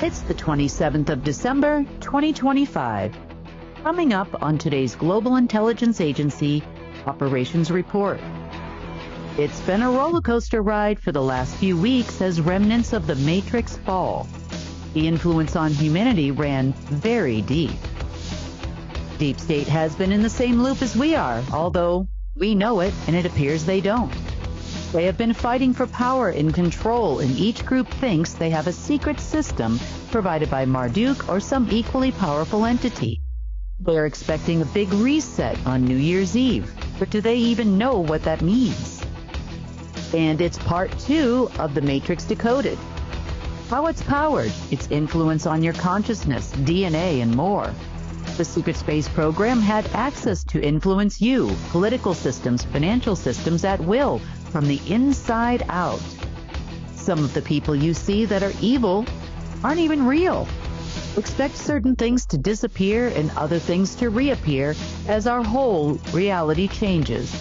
It's the 27th of December, 2025. Coming up on today's Global Intelligence Agency Operations Report. It's been a roller coaster ride for the last few weeks as remnants of the Matrix fall. The influence on humanity ran very deep. Deep State has been in the same loop as we are, although we know it and it appears they don't. They have been fighting for power and control, and each group thinks they have a secret system provided by Marduk or some equally powerful entity. They're expecting a big reset on New Year's Eve, but do they even know what that means? And it's part 2 of the Matrix Decoded. How it's powered, its influence on your consciousness, DNA, and more. The secret space program had access to influence you, political systems, financial systems at will, from the inside out. Some of the people you see that are evil aren't even real. Expect certain things to disappear and other things to reappear as our whole reality changes.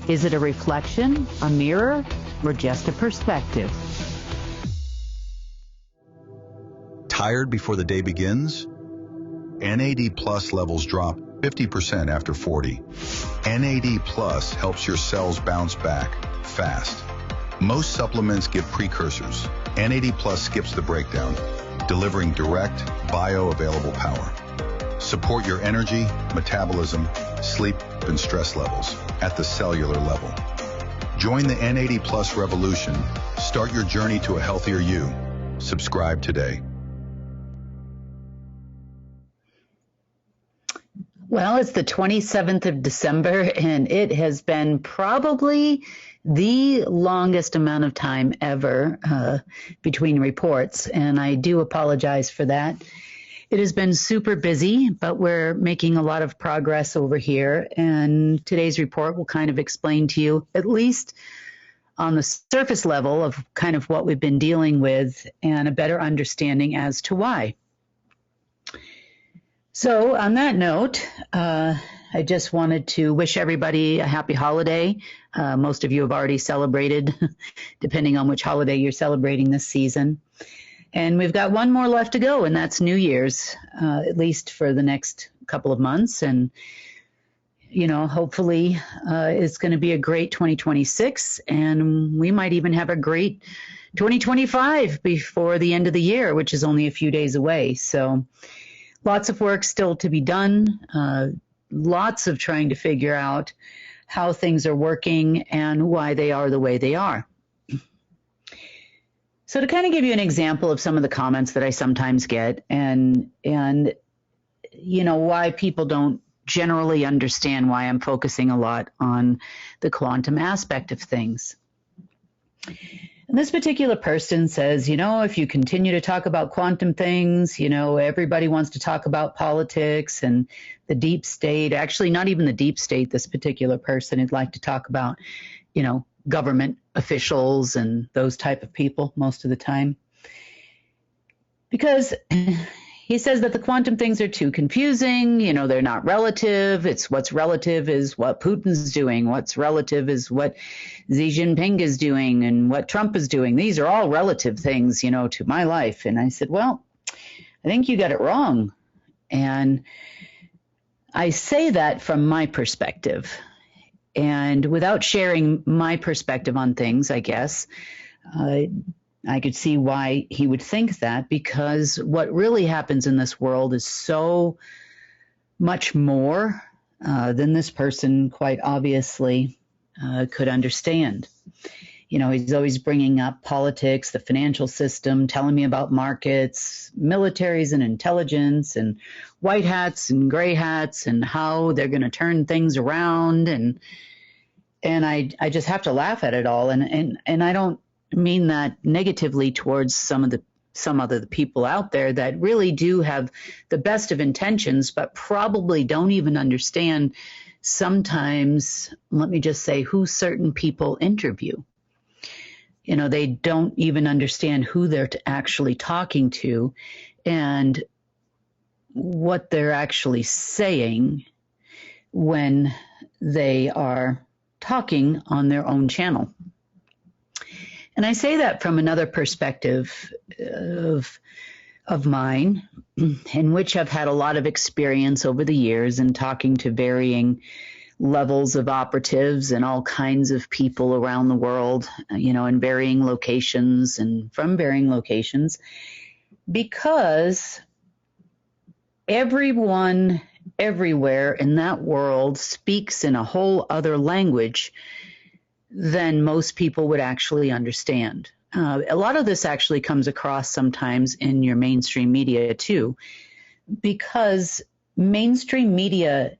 Is it a reflection, a mirror, or just a perspective? Tired before the day begins? NAD Plus levels drop 50% after 40. NAD Plus helps your cells bounce back fast. Most supplements give precursors. NAD Plus skips the breakdown, delivering direct, bioavailable power. Support your energy, metabolism, sleep, and stress levels at the cellular level. Join the NAD Plus revolution. Start your journey to a healthier you. Subscribe today. Well, it's the 27th of December, and it has been probably the longest amount of time ever between reports, and I do apologize for that. It has been super busy, but we're making a lot of progress over here, and today's report will kind of explain to you, at least on the surface level, of kind of what we've been dealing with and a better understanding as to why. So on that note, I just wanted to wish everybody a happy holiday. Most of you have already celebrated, depending on which holiday you're celebrating this season. And we've got one more left to go, and that's New Year's, at least for the next couple of months. And, you know, hopefully it's going to be a great 2026, and we might even have a great 2025 before the end of the year, which is only a few days away. So lots of work still to be done, lots of trying to figure out how things are working and why they are the way they are. So to kind of give you an example of some of the comments that I sometimes get and you know, why people don't generally understand why I'm focusing a lot on the quantum aspect of things. And this particular person says, you know, if you continue to talk about quantum things, you know, everybody wants to talk about politics and the deep state. Actually, not even the deep state. This particular person would like to talk about, you know, government officials and those type of people most of the time. Because he says that the quantum things are too confusing, you know, they're not relative. It's what's relative is what Putin's doing. What's relative is what Xi Jinping is doing and what Trump is doing. These are all relative things, you know, to my life. And I said, well, I think you got it wrong. And I say that from my perspective. And without sharing my perspective on things, I guess, I could see why he would think that, because what really happens in this world is so much more than this person quite obviously could understand. You know, he's always bringing up politics, the financial system, telling me about markets, militaries and intelligence and white hats and gray hats and how they're going to turn things around. And I just have to laugh at it all. And I don't mean that negatively towards some other people out there that really do have the best of intentions, but probably don't even understand sometimes, let me just say, who certain people interview. You know, they don't even understand who they're actually talking to and what they're actually saying when they are talking on their own channel. And I say that from another perspective of mine, in which I've had a lot of experience over the years in talking to varying levels of operatives and all kinds of people around the world, in varying locations and from varying locations, because everyone everywhere in that world speaks in a whole other language than most people would actually understand. A lot of this actually comes across sometimes in your mainstream media too, because mainstream media,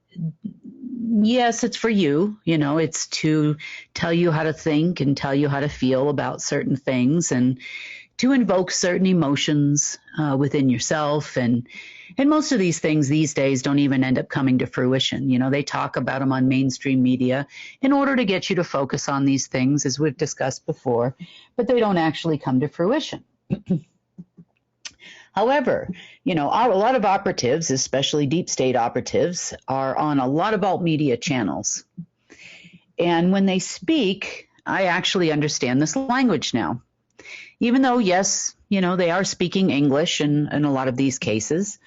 yes, it's for you, it's to tell you how to think and tell you how to feel about certain things and to invoke certain emotions within yourself. And most of these things these days don't even end up coming to fruition. They talk about them on mainstream media in order to get you to focus on these things, as we've discussed before, but they don't actually come to fruition. However, a lot of operatives, especially deep state operatives, are on a lot of alt media channels. And when they speak, I actually understand this language now. Even though, yes, they are speaking English in a lot of these cases,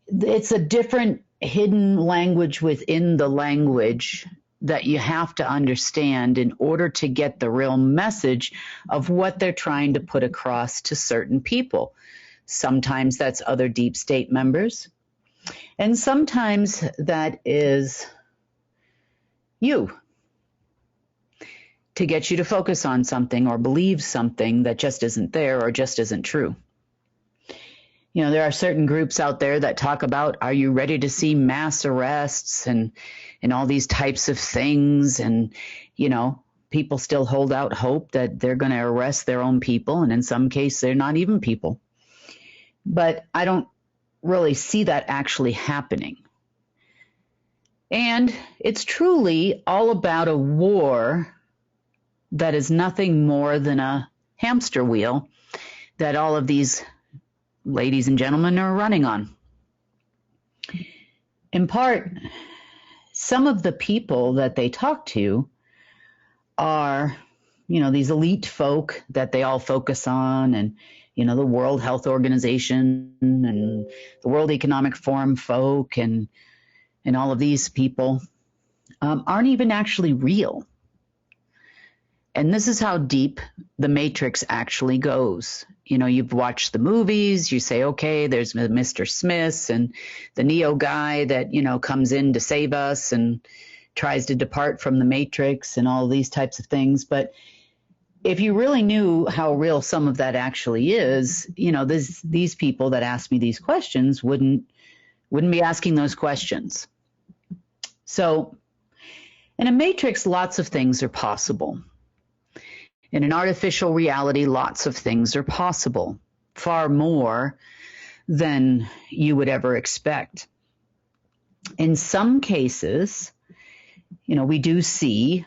it's a different hidden language within the language that you have to understand in order to get the real message of what they're trying to put across to certain people. Sometimes that's other deep state members, and sometimes that is you, to get you to focus on something or believe something that just isn't there or just isn't true. There are certain groups out there that talk about, are you ready to see mass arrests and all these types of things? And, people still hold out hope that they're going to arrest their own people. And in some cases, they're not even people. But I don't really see that actually happening. And it's truly all about a war that is nothing more than a hamster wheel that all of these ladies and gentlemen are running on. In part, some of the people that they talk to are, these elite folk that they all focus on, and, the World Health Organization and the World Economic Forum folk and all of these people aren't even actually real. And this is how deep the Matrix actually goes. You've watched the movies, you say, okay, there's Mr. Smith and the Neo guy that, comes in to save us and tries to depart from the Matrix and all these types of things. But if you really knew how real some of that actually is, these people that ask me these questions wouldn't be asking those questions. So in a Matrix, lots of things are possible. In an artificial reality, lots of things are possible, far more than you would ever expect. In some cases, we do see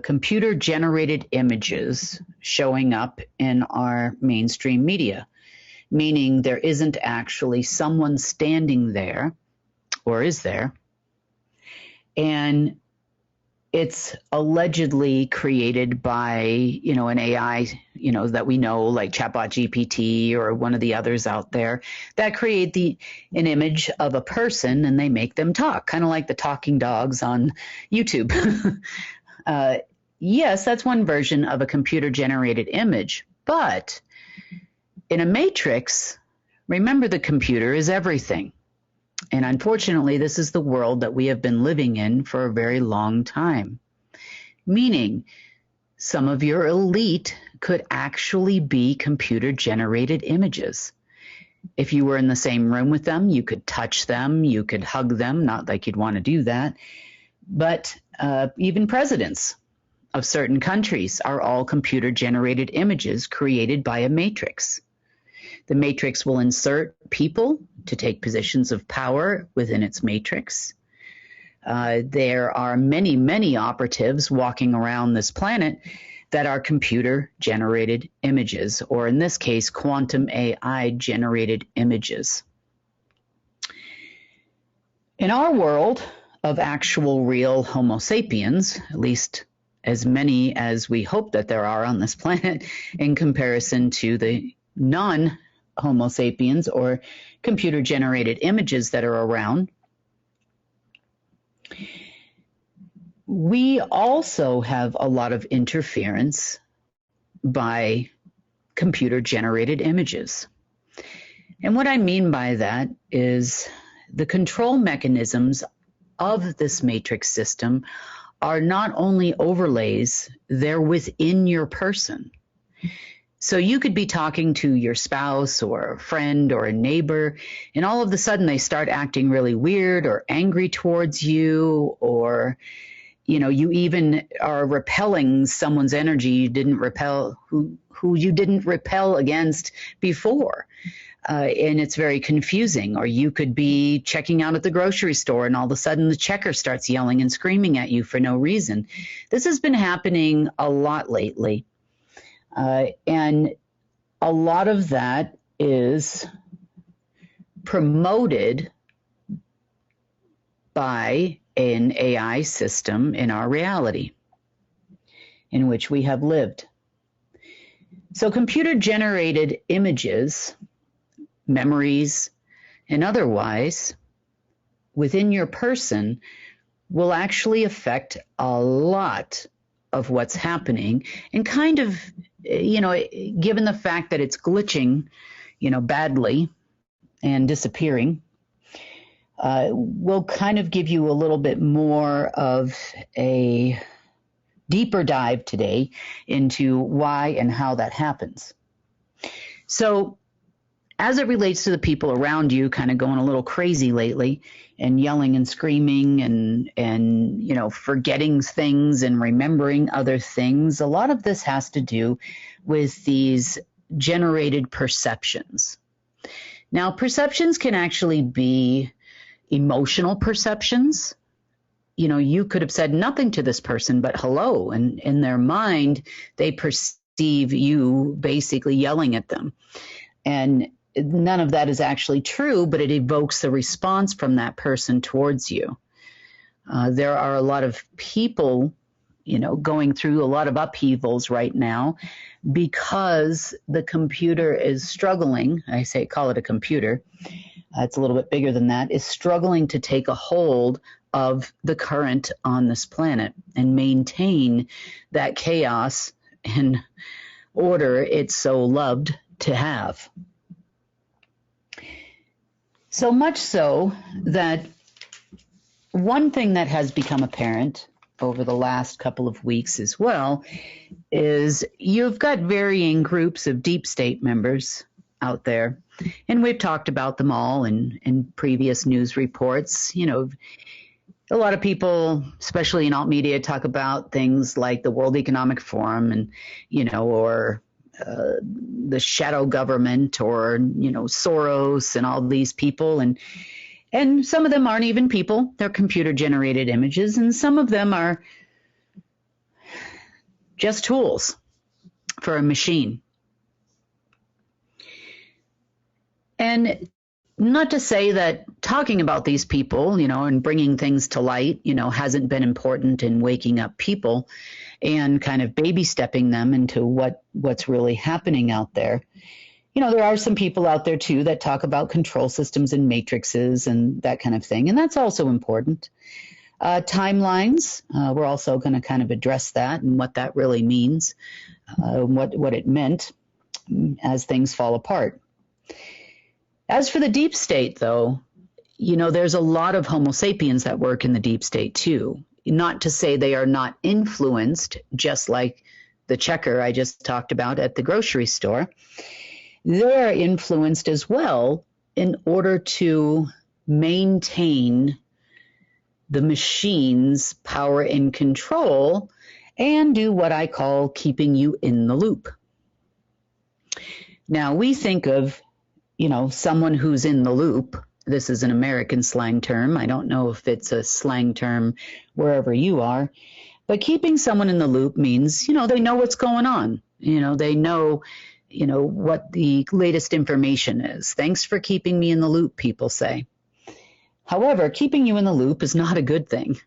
computer-generated images showing up in our mainstream media, meaning there isn't actually someone standing there, or is there, and it's allegedly created by, an AI, that we know, like Chatbot GPT or one of the others out there that create an image of a person and they make them talk, kind of like the talking dogs on YouTube. Yes, that's one version of a computer-generated image. But in a matrix, remember, the computer is everything. And unfortunately, this is the world that we have been living in for a very long time, meaning some of your elite could actually be computer-generated images. If you were in the same room with them, you could touch them, you could hug them, not like you'd want to do that. But even presidents of certain countries are all computer-generated images created by a matrix. The matrix will insert people to take positions of power within its matrix. There are many, many operatives walking around this planet that are computer-generated images, or in this case, quantum AI-generated images. In our world of actual real Homo sapiens, at least as many as we hope that there are on this planet in comparison to the non-Homo sapiens or computer-generated images that are around. We also have a lot of interference by computer-generated images. And what I mean by that is the control mechanisms of this matrix system are not only overlays, they're within your person. So you could be talking to your spouse or a friend or a neighbor, and all of a sudden they start acting really weird or angry towards you, or you even are repelling someone's energy you didn't repel, who you didn't repel against before. And it's very confusing. Or you could be checking out at the grocery store and all of a sudden the checker starts yelling and screaming at you for no reason. This has been happening a lot lately. And a lot of that is promoted by an AI system in our reality in which we have lived. So computer-generated images, memories, and otherwise within your person will actually affect a lot of what's happening, and kind of, given the fact that it's glitching, badly and disappearing, will kind of give you a little bit more of a deeper dive today into why and how that happens. So as it relates to the people around you kind of going a little crazy lately and yelling and screaming and forgetting things and remembering other things, a lot of this has to do with these generated perceptions. Now, perceptions can actually be emotional perceptions. You could have said nothing to this person but hello, and in their mind, they perceive you basically yelling at them. And none of that is actually true, but it evokes the response from that person towards you. There are a lot of people, going through a lot of upheavals right now because the computer is struggling. Call it a computer. It's a little bit bigger than that, is struggling to take a hold of the current on this planet and maintain that chaos and order it's so loved to have. So much so that one thing that has become apparent over the last couple of weeks as well is you've got varying groups of deep state members out there, and we've talked about them all in previous news reports. A lot of people, especially in alt media, talk about things like the World Economic Forum and, or the shadow government, or, Soros and all these people. And some of them aren't even people. They're computer-generated images, and some of them are just tools for a machine. And not to say that talking about these people, and bringing things to light, hasn't been important in waking up people and kind of baby stepping them into what's really happening out there. There are some people out there too that talk about control systems and matrices and that kind of thing, and that's also important. Timelines, we're also going to kind of address that and what that really means, what it meant as things fall apart. As for the deep state, though, there's a lot of Homo sapiens that work in the deep state too. Not to say they are not influenced, just like the checker I just talked about at the grocery store. They're influenced as well in order to maintain the machine's power and control and do what I call keeping you in the loop. Now, we think of someone who's in the loop. This is an American slang term. I don't know if it's a slang term wherever you are, but keeping someone in the loop means, they know what's going on. They know, what the latest information is. Thanks for keeping me in the loop, people say. However, keeping you in the loop is not a good thing.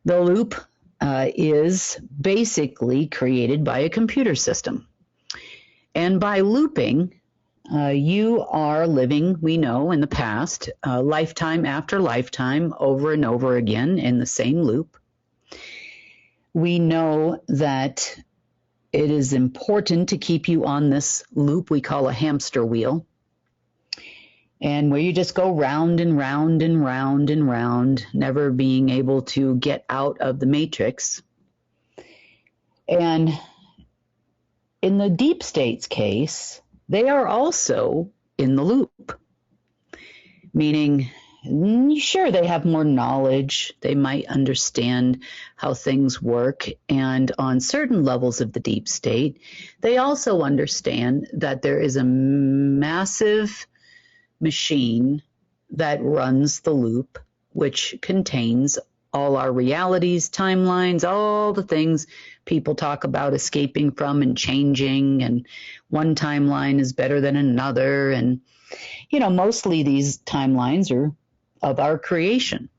The loop is basically created by a computer system. And by looping, you are living, we know in the past, lifetime after lifetime, over and over again in the same loop. We know that it is important to keep you on this loop we call a hamster wheel, and where you just go round and round and round and round, never being able to get out of the matrix. And in the deep state's case, they are also in the loop, meaning, sure, they have more knowledge, they might understand how things work, and on certain levels of the deep state, they also understand that there is a massive machine that runs the loop, which contains all our realities, timelines, all the things people talk about escaping from and changing, and one timeline is better than another. And, mostly these timelines are of our creation.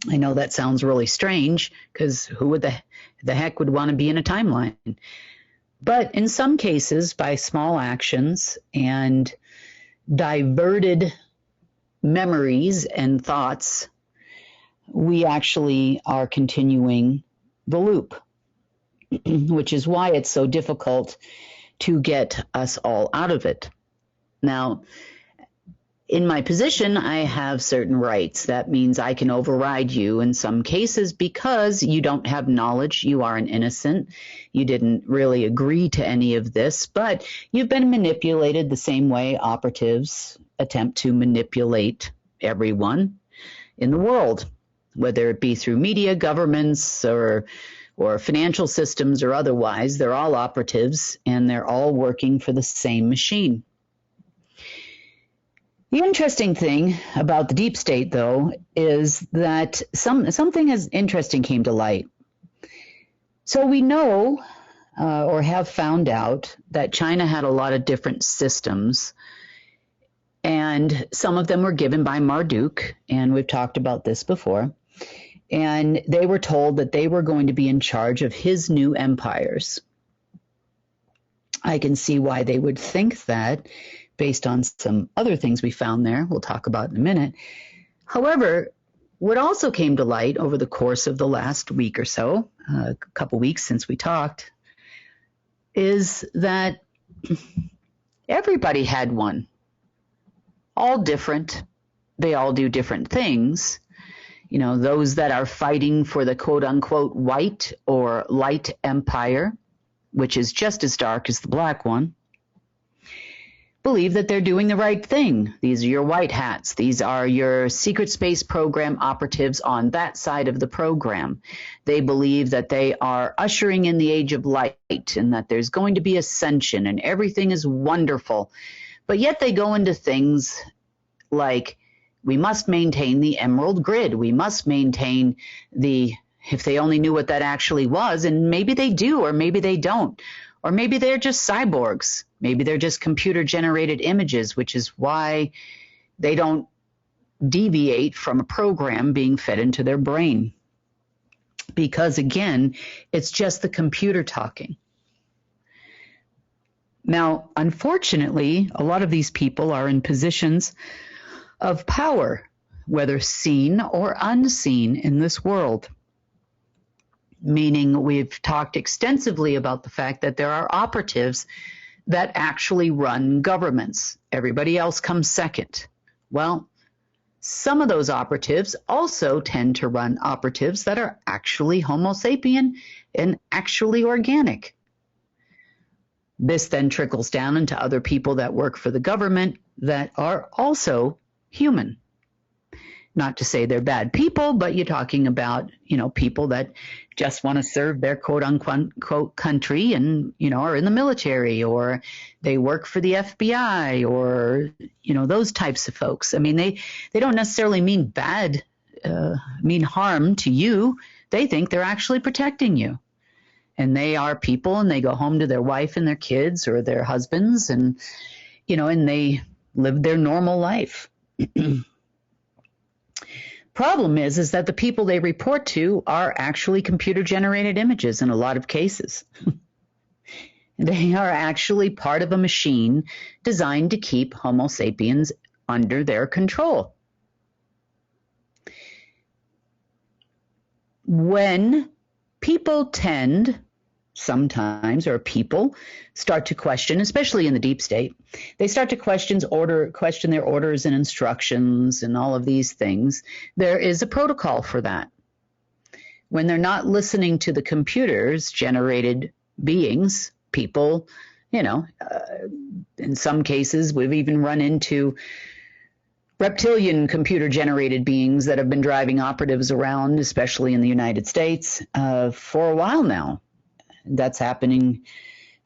I know that sounds really strange, because who would the heck would want to be in a timeline? But in some cases, by small actions and diverted memories and thoughts, we actually are continuing the loop, which is why it's so difficult to get us all out of it. Now, in my position, I have certain rights. That means I can override you in some cases because you don't have knowledge. You are an innocent. You didn't really agree to any of this, but you've been manipulated the same way operatives attempt to manipulate everyone in the world, whether it be through media, governments, or financial systems or otherwise. They're all operatives, and they're all working for the same machine. The interesting thing about the deep state, though, is that something as interesting came to light. So we know or have found out that China had a lot of different systems, and some of them were given by Marduk, and we've talked about this before, and they were told that they were going to be in charge of his new empires. I can see why they would think that, based on some other things we found there, we'll talk about in a minute. However, what also came to light over the course of the last week or so, a couple weeks since we talked, is that everybody had one. All different. They all do different things. Those that are fighting for the quote-unquote white or light empire, which is just as dark as the black one, believe that they're doing the right thing. These are your white hats. These are your secret space program operatives on that side of the program. They believe that they are ushering in the age of light and that there's going to be ascension and everything is wonderful. But yet they go into things like, we must maintain the emerald grid. We must maintain if they only knew what that actually was, and maybe they do, or maybe they don't. Or maybe they're just cyborgs. Maybe they're just computer-generated images, which is why they don't deviate from a program being fed into their brain. Because, again, it's just the computer talking. Now, unfortunately, a lot of these people are in positions of power, whether seen or unseen in this world. Meaning we've talked extensively about the fact that there are operatives that actually run governments. Everybody else comes second. Well, some of those operatives also tend to run operatives that are actually Homo sapien and actually organic. This then trickles down into other people that work for the government that are also human. Not to say they're bad people, but you're talking about, people that just want to serve their quote unquote country and, are in the military, or they work for the FBI, or, those types of folks. I mean, they don't necessarily mean harm to you. They think they're actually protecting you. And they are people, and they go home to their wife and their kids or their husbands, and, and they live their normal life. Problem is that the people they report to are actually computer-generated images in a lot of cases. They are actually part of a machine designed to keep Homo sapiens under their control. When people start to question, especially in the deep state, they start to question their orders and instructions and all of these things. There is a protocol for that. When they're not listening to the computers generated beings, people, in some cases, we've even run into reptilian computer-generated beings that have been driving operatives around, especially in the United States, for a while now.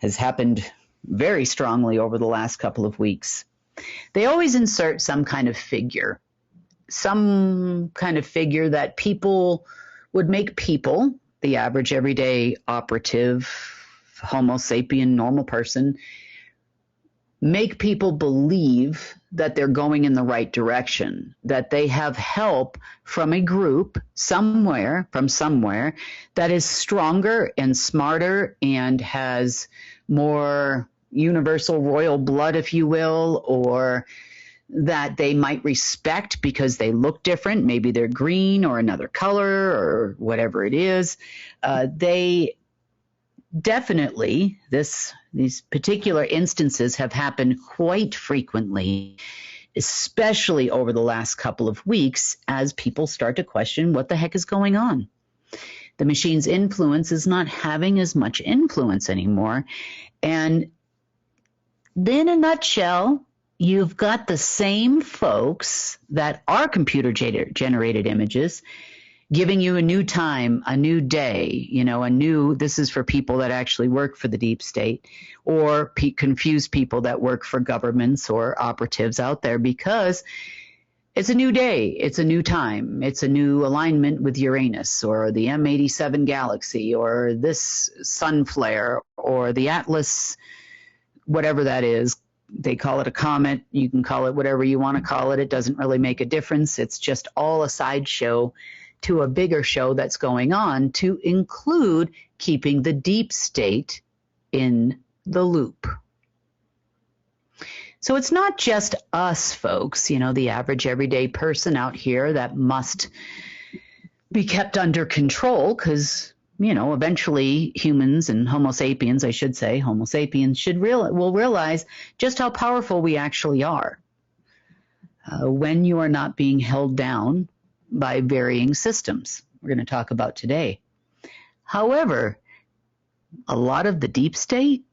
Has happened very strongly over the last couple of weeks. They always insert some kind of figure that people would make people, the average everyday operative, Homo sapien, normal person, make people believe that they're going in the right direction, that they have help from a group somewhere that is stronger and smarter and has more universal royal blood, if you will, or that they might respect because they look different. Maybe they're green or another color or whatever it is. They definitely, these particular instances have happened quite frequently, especially over the last couple of weeks, as people start to question what the heck is going on. The machine's influence is not having as much influence anymore. And in a nutshell, you've got the same folks that are computer-generated images giving you a new time, a new day, this is for people that actually work for the deep state, or confused people that work for governments or operatives out there, because it's a new day, it's a new time, it's a new alignment with Uranus or the M87 galaxy or this sun flare or the Atlas, whatever that is. They call it a comet. You can call it whatever you want to call it. It doesn't really make a difference. It's just all a sideshow to a bigger show that's going on, to include keeping the deep state in the loop. So it's not just us folks, the average everyday person out here that must be kept under control, because, eventually humans and Homo sapiens, Homo sapiens will realize just how powerful we actually are when you are not being held down by varying systems we're going to talk about today. However, a lot of the deep state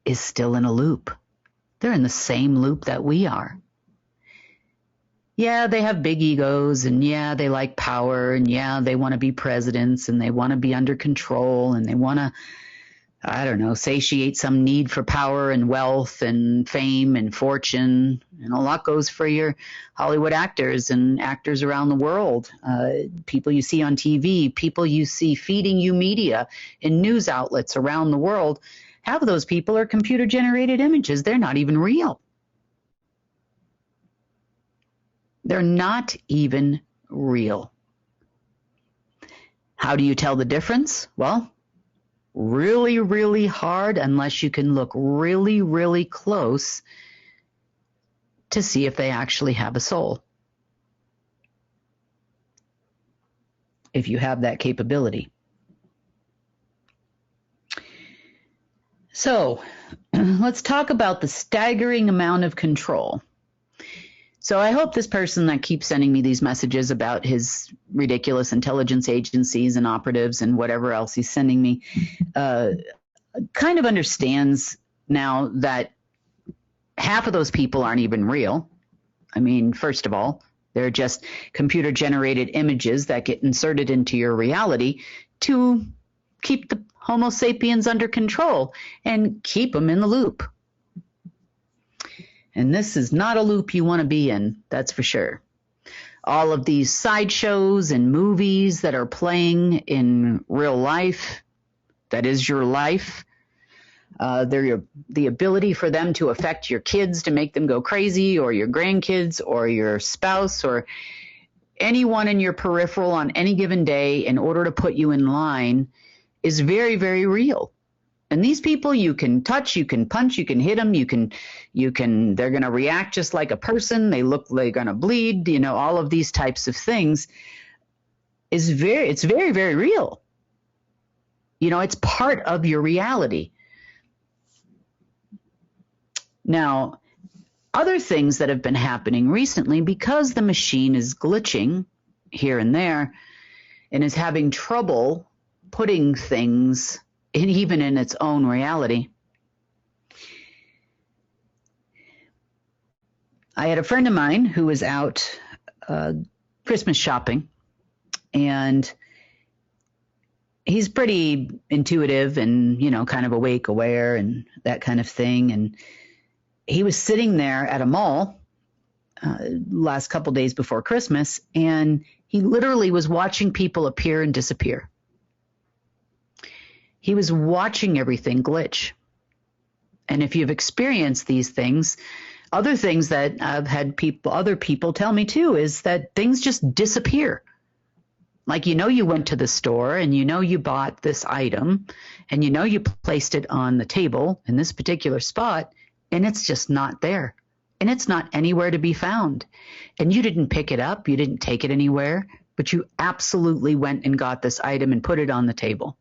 is still in a loop. They're in the same loop that we are. Yeah, they have big egos, and yeah, they like power, and yeah, they want to be presidents, and they want to be under control, and they want to, satiate some need for power and wealth and fame and fortune. And a lot goes for your Hollywood actors and actors around the world, people you see on TV, people you see feeding you media in news outlets around the world. Half of those people are computer-generated images. They're not even real. They're not even real. How do you tell the difference? Well, really, really hard, unless you can look really, really close to see if they actually have a soul. If you have that capability. So let's talk about the staggering amount of control. So I hope this person that keeps sending me these messages about his ridiculous intelligence agencies and operatives and whatever else he's sending me kind of understands now that half of those people aren't even real. I mean, first of all, they're just computer-generated images that get inserted into your reality to keep the Homo sapiens under control and keep them in the loop. And this is not a loop you want to be in, that's for sure. All of these sideshows and movies that are playing in real life, that is your life, they're the ability for them to affect your kids, to make them go crazy, or your grandkids, or your spouse, or anyone in your peripheral on any given day in order to put you in line is very, very real. And these people you can touch, you can punch, you can hit them, they're going to react just like a person. They're going to bleed, all of these types of things it's very, very real. It's part of your reality. Now, other things that have been happening recently, because the machine is glitching here and there and is having trouble putting things even in its own reality. I had a friend of mine who was out Christmas shopping, and he's pretty intuitive and, kind of awake, aware, and that kind of thing. And he was sitting there at a mall last couple days before Christmas, and he literally was watching people appear and disappear. He was watching everything glitch. And if you've experienced these things, other things that I've had other people tell me too, is that things just disappear. Like, you went to the store and you bought this item and you placed it on the table in this particular spot, and it's just not there. And it's not anywhere to be found. And you didn't pick it up, you didn't take it anywhere, but you absolutely went and got this item and put it on the table.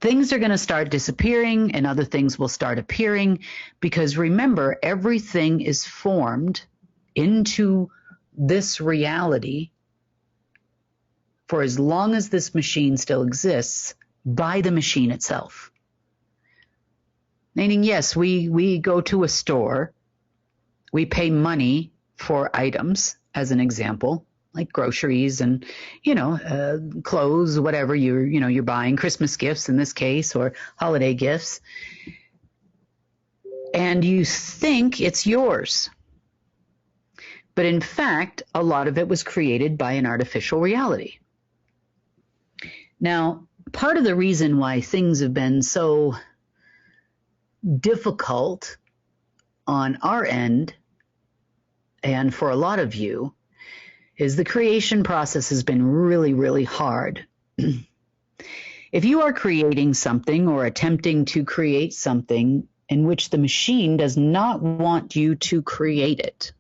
Things are going to start disappearing and other things will start appearing, because remember, everything is formed into this reality for as long as this machine still exists by the machine itself. Meaning, yes, we go to a store, we pay money for items, as an example, like groceries and, clothes, whatever you're buying, Christmas gifts in this case, or holiday gifts. And you think it's yours. But in fact, a lot of it was created by an artificial reality. Now, part of the reason why things have been so difficult on our end, and for a lot of you, is the creation process has been really, really hard. If you are creating something or attempting to create something in which the machine does not want you to create it,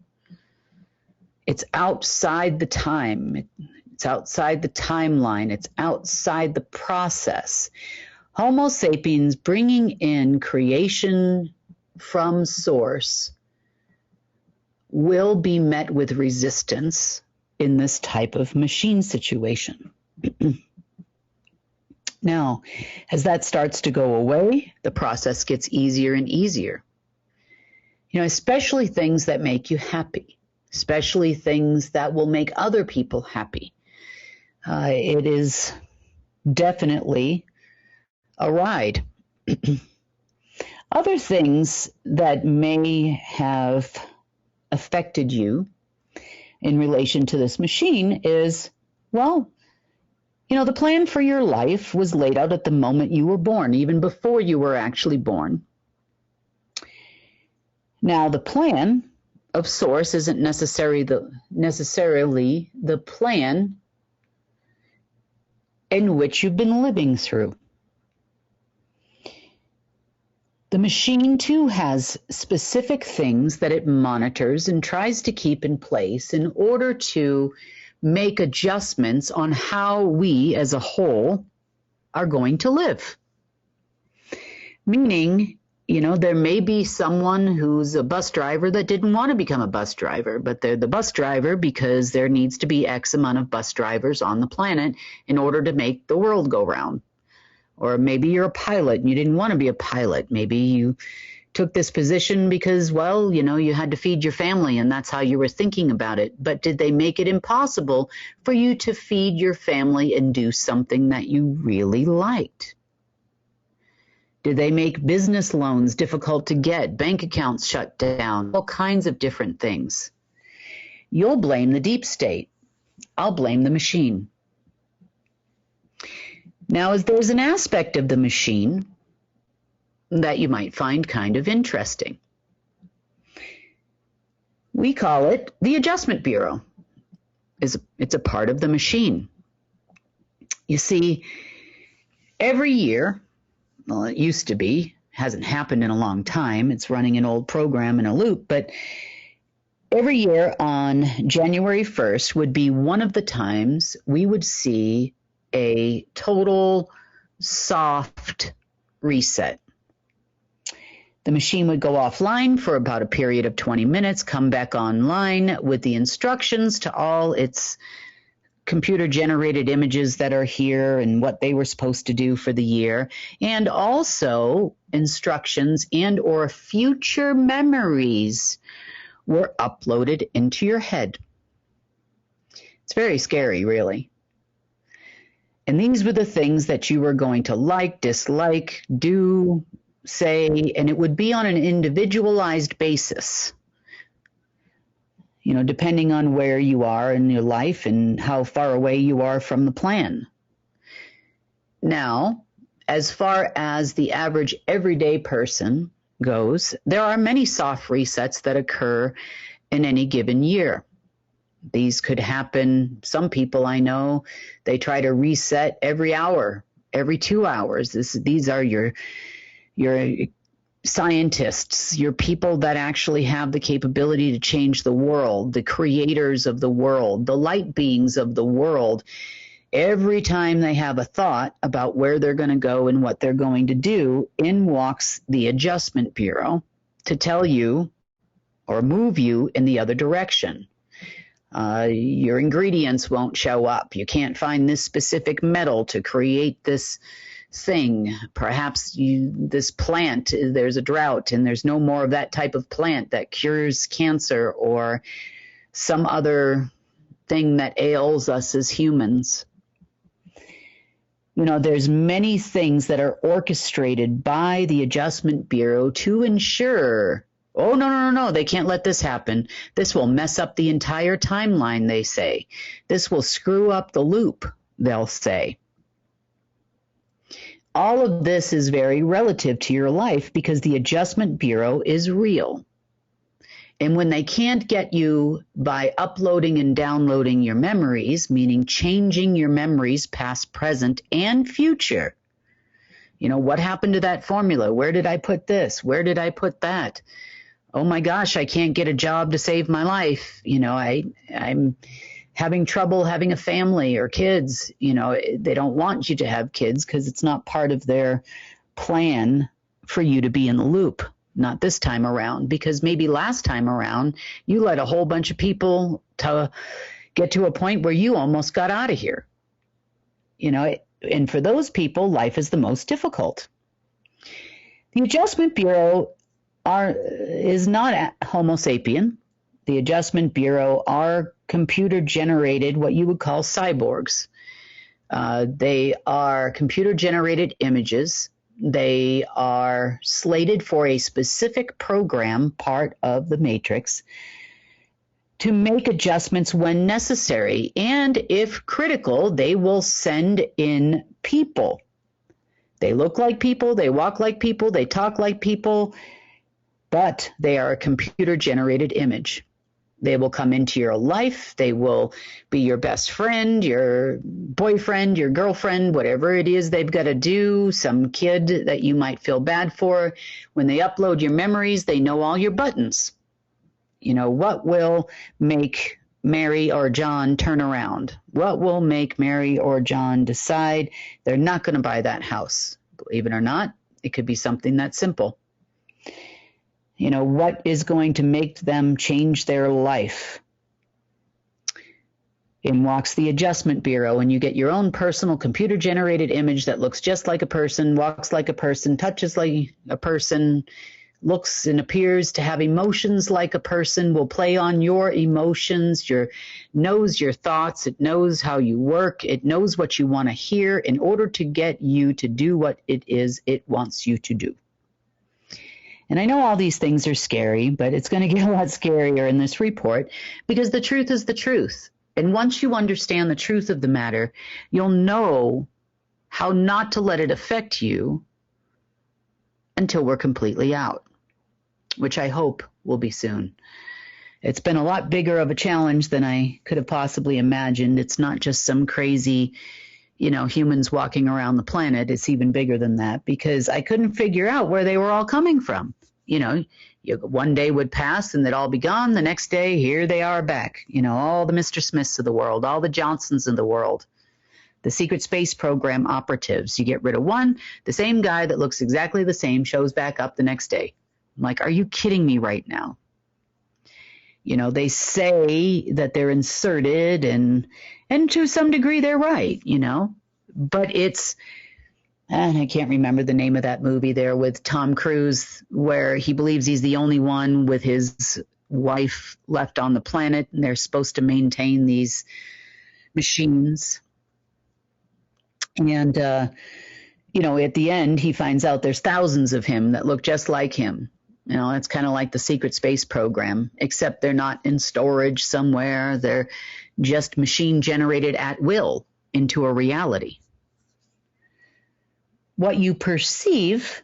it's outside the time, it's outside the timeline, it's outside the process. Homo sapiens bringing in creation from source will be met with resistance in this type of machine situation. Now, as that starts to go away, the process gets easier and easier. Especially things that make you happy, especially things that will make other people happy. It is definitely a ride. Other things that may have affected you in relation to this machine is, the plan for your life was laid out at the moment you were born, even before you were actually born. Now, the plan of source isn't necessarily the plan in which you've been living through. The machine, too, has specific things that it monitors and tries to keep in place in order to make adjustments on how we as a whole are going to live. Meaning, there may be someone who's a bus driver that didn't want to become a bus driver, but they're the bus driver because there needs to be X amount of bus drivers on the planet in order to make the world go round. Or maybe you're a pilot and you didn't want to be a pilot. Maybe you took this position because, you had to feed your family and that's how you were thinking about it. But did they make it impossible for you to feed your family and do something that you really liked? Did they make business loans difficult to get, bank accounts shut down, all kinds of different things? You'll blame the deep state. I'll blame the machine. Now, there's an aspect of the machine that you might find kind of interesting. We call it the Adjustment Bureau. it's a part of the machine. You see, every year, well, it used to be, hasn't happened in a long time. It's running an old program in a loop, but every year on January 1st would be one of the times we would see a total soft reset. The machine would go offline for about a period of 20 minutes, come back online with the instructions to all its computer-generated images that are here and what they were supposed to do for the year, and also instructions and or future memories were uploaded into your head. It's very scary, really. And these were the things that you were going to like, dislike, do, say, and it would be on an individualized basis, depending on where you are in your life and how far away you are from the plan. Now, as far as the average everyday person goes, there are many soft resets that occur in any given year. These could happen. Some people I know, they try to reset every hour, every 2 hours. These are your scientists, your people that actually have the capability to change the world, the creators of the world, the light beings of the world. Every time they have a thought about where they're going to go and what they're going to do, in walks the Adjustment Bureau to tell you or move you in the other direction. Your ingredients won't show up. You can't find this specific metal to create this thing. Perhaps this plant, there's a drought and there's no more of that type of plant that cures cancer or some other thing that ails us as humans. There's many things that are orchestrated by the Adjustment Bureau to ensure, oh, no, they can't let this happen. This will mess up the entire timeline, they say. This will screw up the loop, they'll say. All of this is very relative to your life because the Adjustment Bureau is real. And when they can't get you by uploading and downloading your memories, meaning changing your memories past, present, and future, what happened to that formula? Where did I put this? Where did I put that? Oh my gosh, I can't get a job to save my life. I'm having trouble having a family or kids. They don't want you to have kids because it's not part of their plan for you to be in the loop. Not this time around, because maybe last time around you let a whole bunch of people to get to a point where you almost got out of here. And for those people, life is the most difficult. The Adjustment Bureau is not Homo sapien. The Adjustment Bureau are computer-generated, what you would call cyborgs. They are computer-generated images. They are slated for a specific program, part of the matrix, to make adjustments when necessary. And if critical, they will send in people. They look like people, they walk like people, they talk like people, but they are a computer-generated image. They will come into your life. They will be your best friend, your boyfriend, your girlfriend, whatever it is they've got to do, some kid that you might feel bad for. When they upload your memories, they know all your buttons. What will make Mary or John turn around? What will make Mary or John decide they're not going to buy that house? Believe it or not, it could be something that simple. What is going to make them change their life? In walks the Adjustment Bureau, and you get your own personal computer-generated image that looks just like a person, walks like a person, touches like a person, looks and appears to have emotions like a person, will play on your emotions, knows your thoughts, it knows how you work, it knows what you want to hear in order to get you to do what it is it wants you to do. And I know all these things are scary, but it's going to get a lot scarier in this report because the truth is the truth. And once you understand the truth of the matter, you'll know how not to let it affect you until we're completely out, which I hope will be soon. It's been a lot bigger of a challenge than I could have possibly imagined. It's not just some crazy, humans walking around the planet. It's even bigger than that because I couldn't figure out where they were all coming from. One day would pass and they'd all be gone. The next day, here they are back. All the Mr. Smiths of the world, all the Johnsons of the world, the secret space program operatives. You get rid of one, the same guy that looks exactly the same shows back up the next day. I'm like, are you kidding me right now? They say that they're inserted and to some degree they're right, but and I can't remember the name of that movie there with Tom Cruise, where he believes he's the only one with his wife left on the planet, and they're supposed to maintain these machines. And, at the end, he finds out there's thousands of him that look just like him. It's kind of like the secret space program, except they're not in storage somewhere. They're just machine generated at will into a reality. What you perceive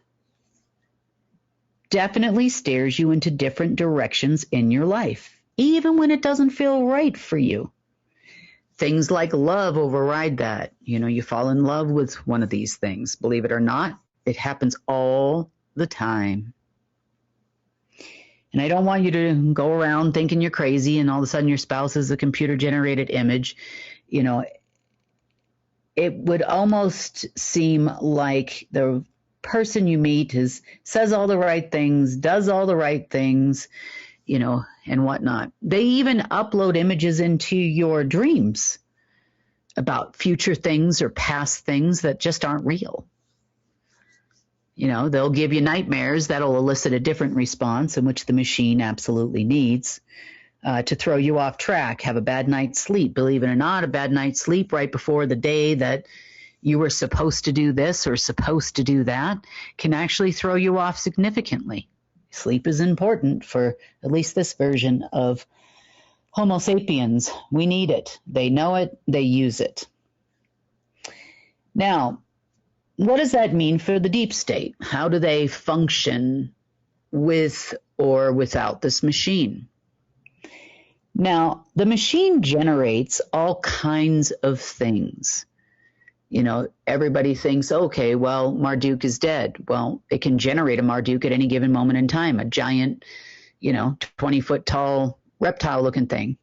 definitely steers you into different directions in your life, even when it doesn't feel right for you. Things like love override that. You fall in love with one of these things. Believe it or not, it happens all the time. And I don't want you to go around thinking you're crazy and all of a sudden your spouse is a computer-generated image. It would almost seem like the person you meet says all the right things, does all the right things, and whatnot. They even upload images into your dreams about future things or past things that just aren't real. They'll give you nightmares that'll elicit a different response, in which the machine absolutely needs to throw you off track. Have a bad night's sleep. Believe it or not, a bad night's sleep right before the day that you were supposed to do this or supposed to do that can actually throw you off significantly. Sleep is important for at least this version of Homo sapiens. We need it. They know it. They use it. Now, what does that mean for the deep state? How do they function with or without this machine? Now, the machine generates all kinds of things. Everybody thinks, okay, well, Marduk is dead. Well, it can generate a Marduk at any given moment in time, a giant, 20-foot tall reptile-looking thing,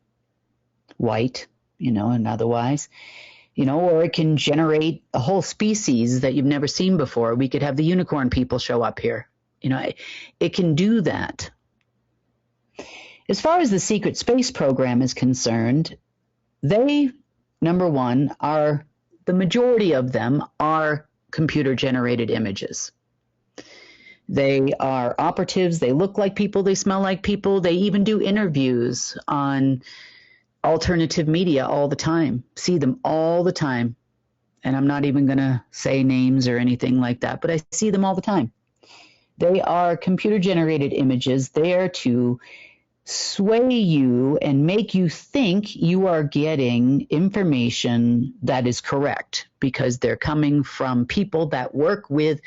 white, and otherwise. Or it can generate a whole species that you've never seen before. We could have the unicorn people show up here. It can do that. As far as the secret space program is concerned, they, number one, the majority of them are computer-generated images. They are operatives. They look like people. They smell like people. They even do interviews on alternative media all the time. See them all the time. And I'm not even going to say names or anything like that, but I see them all the time. They are computer-generated images there to sway you and make you think you are getting information that is correct because they're coming from people that work with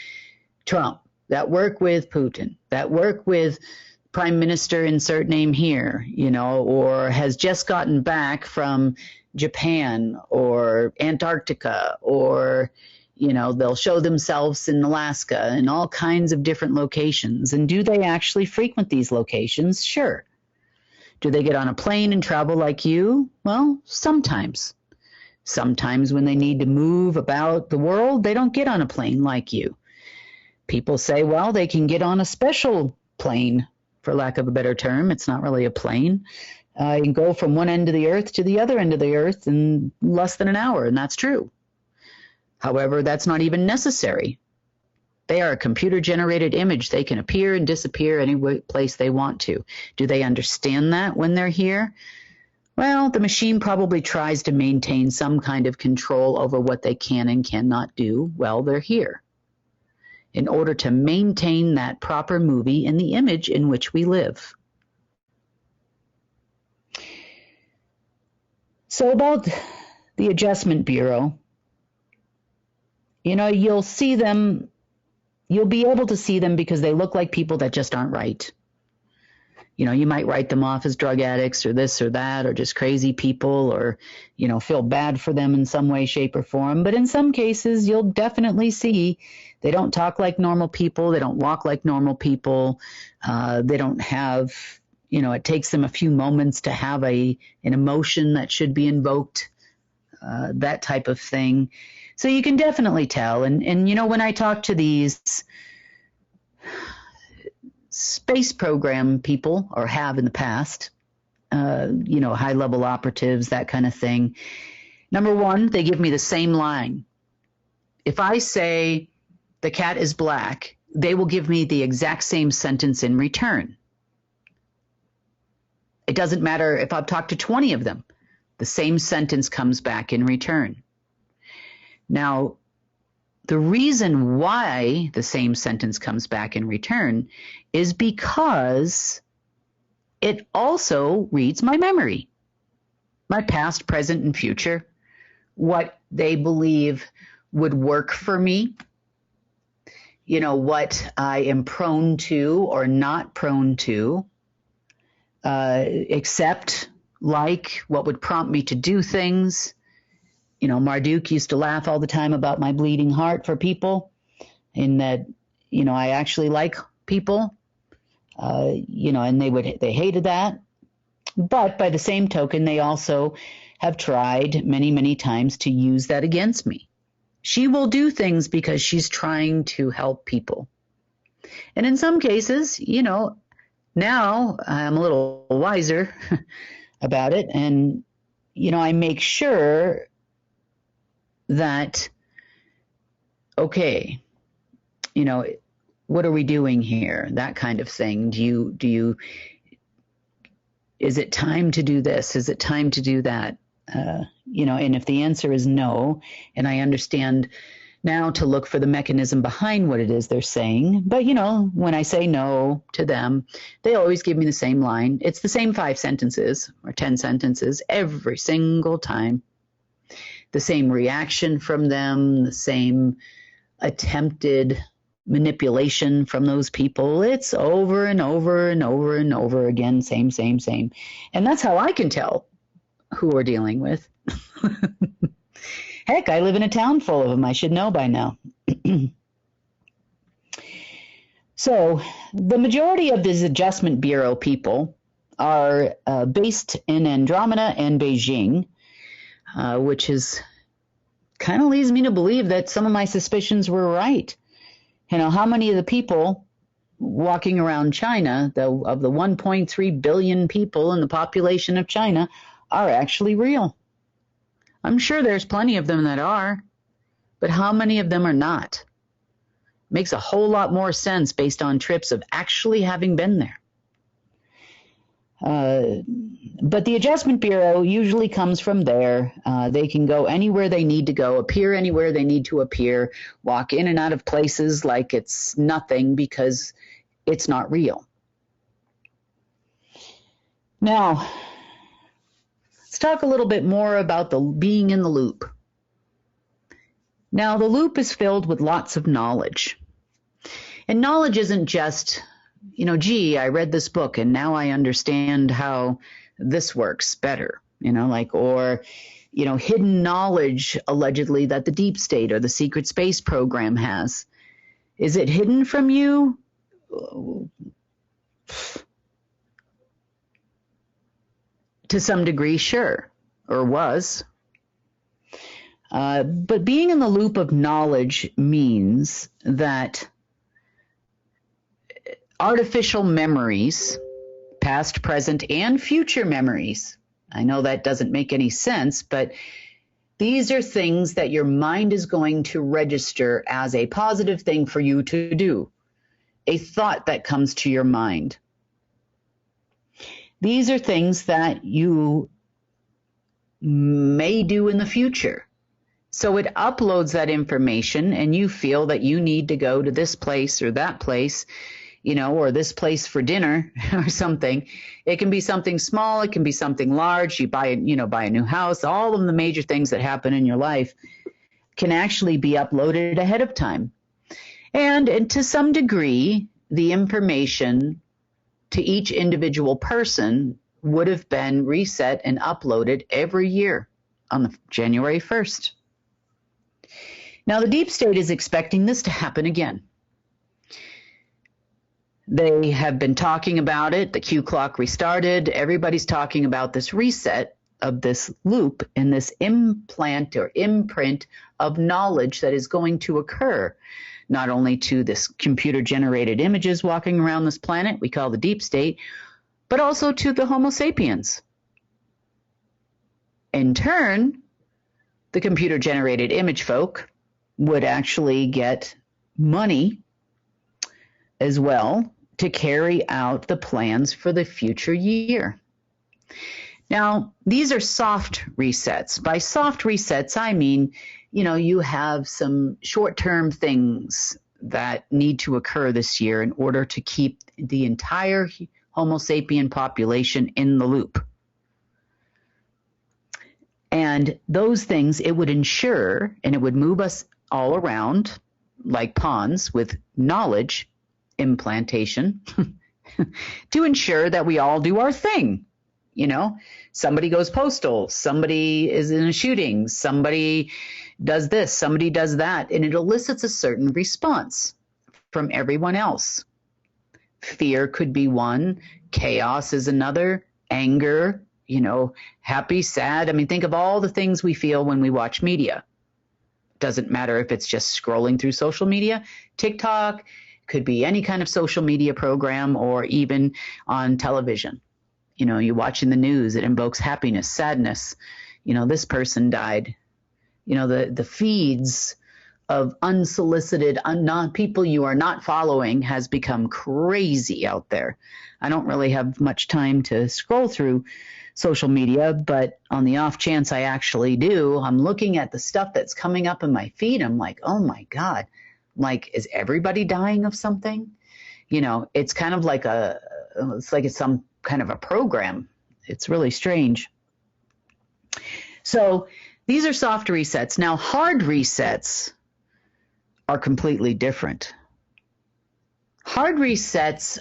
Trump, that work with Putin, that work with Prime Minister insert name here, or has just gotten back from Japan or Antarctica, or, they'll show themselves in Alaska and all kinds of different locations. And do they actually frequent these locations? Sure. Do they get on a plane and travel like you? Well, sometimes. Sometimes when they need to move about the world, they don't get on a plane like you. People say, well, they can get on a special plane, for lack of a better term. It's not really a plane. You can go from one end of the earth to the other end of the earth in less than an hour, and that's true. However, that's not even necessary. They are a computer-generated image. They can appear and disappear any place they want to. Do they understand that when they're here? Well, the machine probably tries to maintain some kind of control over what they can and cannot do while they're here, in order to maintain that proper movie in the image in which we live. So about the Adjustment Bureau, you'll see them, you'll be able to see them because they look like people that just aren't right. You know, you might write them off as drug addicts or this or that, or just crazy people, or, you know, feel bad for them in some way, shape, or form. But in some cases, you'll definitely see they don't talk like normal people. They don't walk like normal people. They don't have, you know, it takes them a few moments to have an emotion that should be invoked, that type of thing. So you can definitely tell. And you know, when I talk to these space program people, or have in the past, you know, high-level operatives, that kind of thing. Number one, they give me the same line. If I say the cat is black, they will give me the exact same sentence in return. It doesn't matter if I've talked to 20 of them. The same sentence comes back in return. Now, the reason why the same sentence comes back in return is because it also reads my memory, my past, present, and future, what they believe would work for me, you know, what I am prone to or not prone to, accept, like, what would prompt me to do things. You know, Marduk used to laugh all the time about my bleeding heart for people, and that, you know, I actually like people, you know, and they hated that. But by the same token, they also have tried many, many times to use that against me. She will do things because she's trying to help people. And in some cases, you know, now I'm a little wiser about it. And, you know, I make sure that, okay, you know, what are we doing here? That kind of thing. Is it time to do this? Is it time to do that? You know, and if the answer is no, and I understand now to look for the mechanism behind what it is they're saying. But, you know, when I say no to them, they always give me the same line. It's the same 5 sentences or 10 sentences every single time. The same reaction from them, the same attempted manipulation from those people. It's over and over and over and over again, same. And that's how I can tell who we're dealing with. Heck, I live in a town full of them. I should know by now. So the majority of these Adjustment Bureau people are based in Andromeda and Beijing, which is kind of leads me to believe that some of my suspicions were right. You know, how many of the people walking around China, of the 1.3 billion people in the population of China, are actually real? I'm sure there's plenty of them that are, but how many of them are not? Makes a whole lot more sense based on trips of actually having been there. But the Adjustment Bureau usually comes from there. They can go anywhere they need to go, appear anywhere they need to appear, walk in and out of places like it's nothing because it's not real. Now, let's talk a little bit more about the being in the loop. Now, the loop is filled with lots of knowledge. And knowledge isn't just, you know, gee, I read this book and now I understand how this works better, you know, like, or, you know, hidden knowledge allegedly that the deep state or the secret space program has. Is it hidden from you? To some degree, sure, or was. But being in the loop of knowledge means that artificial memories, past, present, and future memories, I know that doesn't make any sense, but these are things that your mind is going to register as a positive thing for you to do, a thought that comes to your mind. These are things that you may do in the future. So it uploads that information and you feel that you need to go to this place or that place, you know, or this place for dinner or something. It can be something small. It can be something large. You buy a new house. All of the major things that happen in your life can actually be uploaded ahead of time. And to some degree, the information to each individual person would have been reset and uploaded every year on January 1st. Now, the deep state is expecting this to happen again. They have been talking about it. The Q clock restarted. Everybody's talking about this reset of this loop and this implant or imprint of knowledge that is going to occur, not only to this computer-generated images walking around this planet we call the deep state, but also to the Homo sapiens. In turn, the computer-generated image folk would actually get money as well to carry out the plans for the future year. Now, these are soft resets. By soft resets, I mean, you have some short-term things that need to occur this year in order to keep the entire Homo sapien population in the loop. And those things, it would ensure, and it would move us all around like pawns with knowledge implantation to ensure that we all do our thing. Somebody goes postal, somebody is in a shooting, somebody does this, somebody does that, and it elicits a certain response from everyone else. Fear could be one, chaos is another, anger, happy, sad. I mean, think of all the things we feel when we watch media. Doesn't matter if it's just scrolling through social media, TikTok, could be any kind of social media program, or even on television. You watching the news, it invokes happiness, sadness. This person died. The feeds of unsolicited, people you are not following has become crazy out there. I don't really have much time to scroll through social media, but on the off chance I actually do, I'm looking at the stuff that's coming up in my feed. I'm like, oh my God, is everybody dying of something? It's kind of like it's some kind of a program. It's really strange. So these are soft resets. Now, hard resets are completely different. Hard resets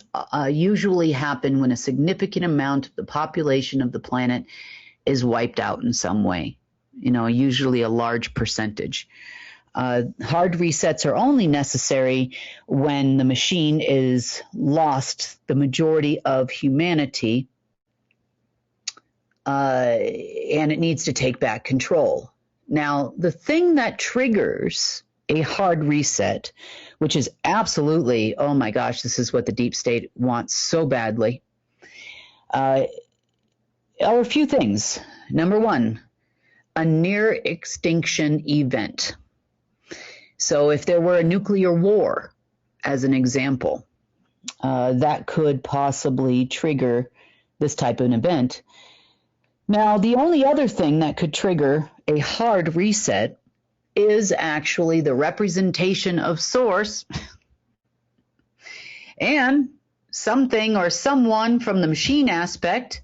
usually happen when a significant amount of the population of the planet is wiped out in some way, usually a large percentage. Hard resets are only necessary when the machine is lost the majority of humanity, and it needs to take back control. Now, the thing that triggers a hard reset, which is absolutely, oh my gosh, this is what the deep state wants so badly, are a few things. Number one, a near extinction event. So if there were a nuclear war, as an example, that could possibly trigger this type of an event. Now, the only other thing that could trigger a hard reset is actually the representation of source and something or someone from the machine aspect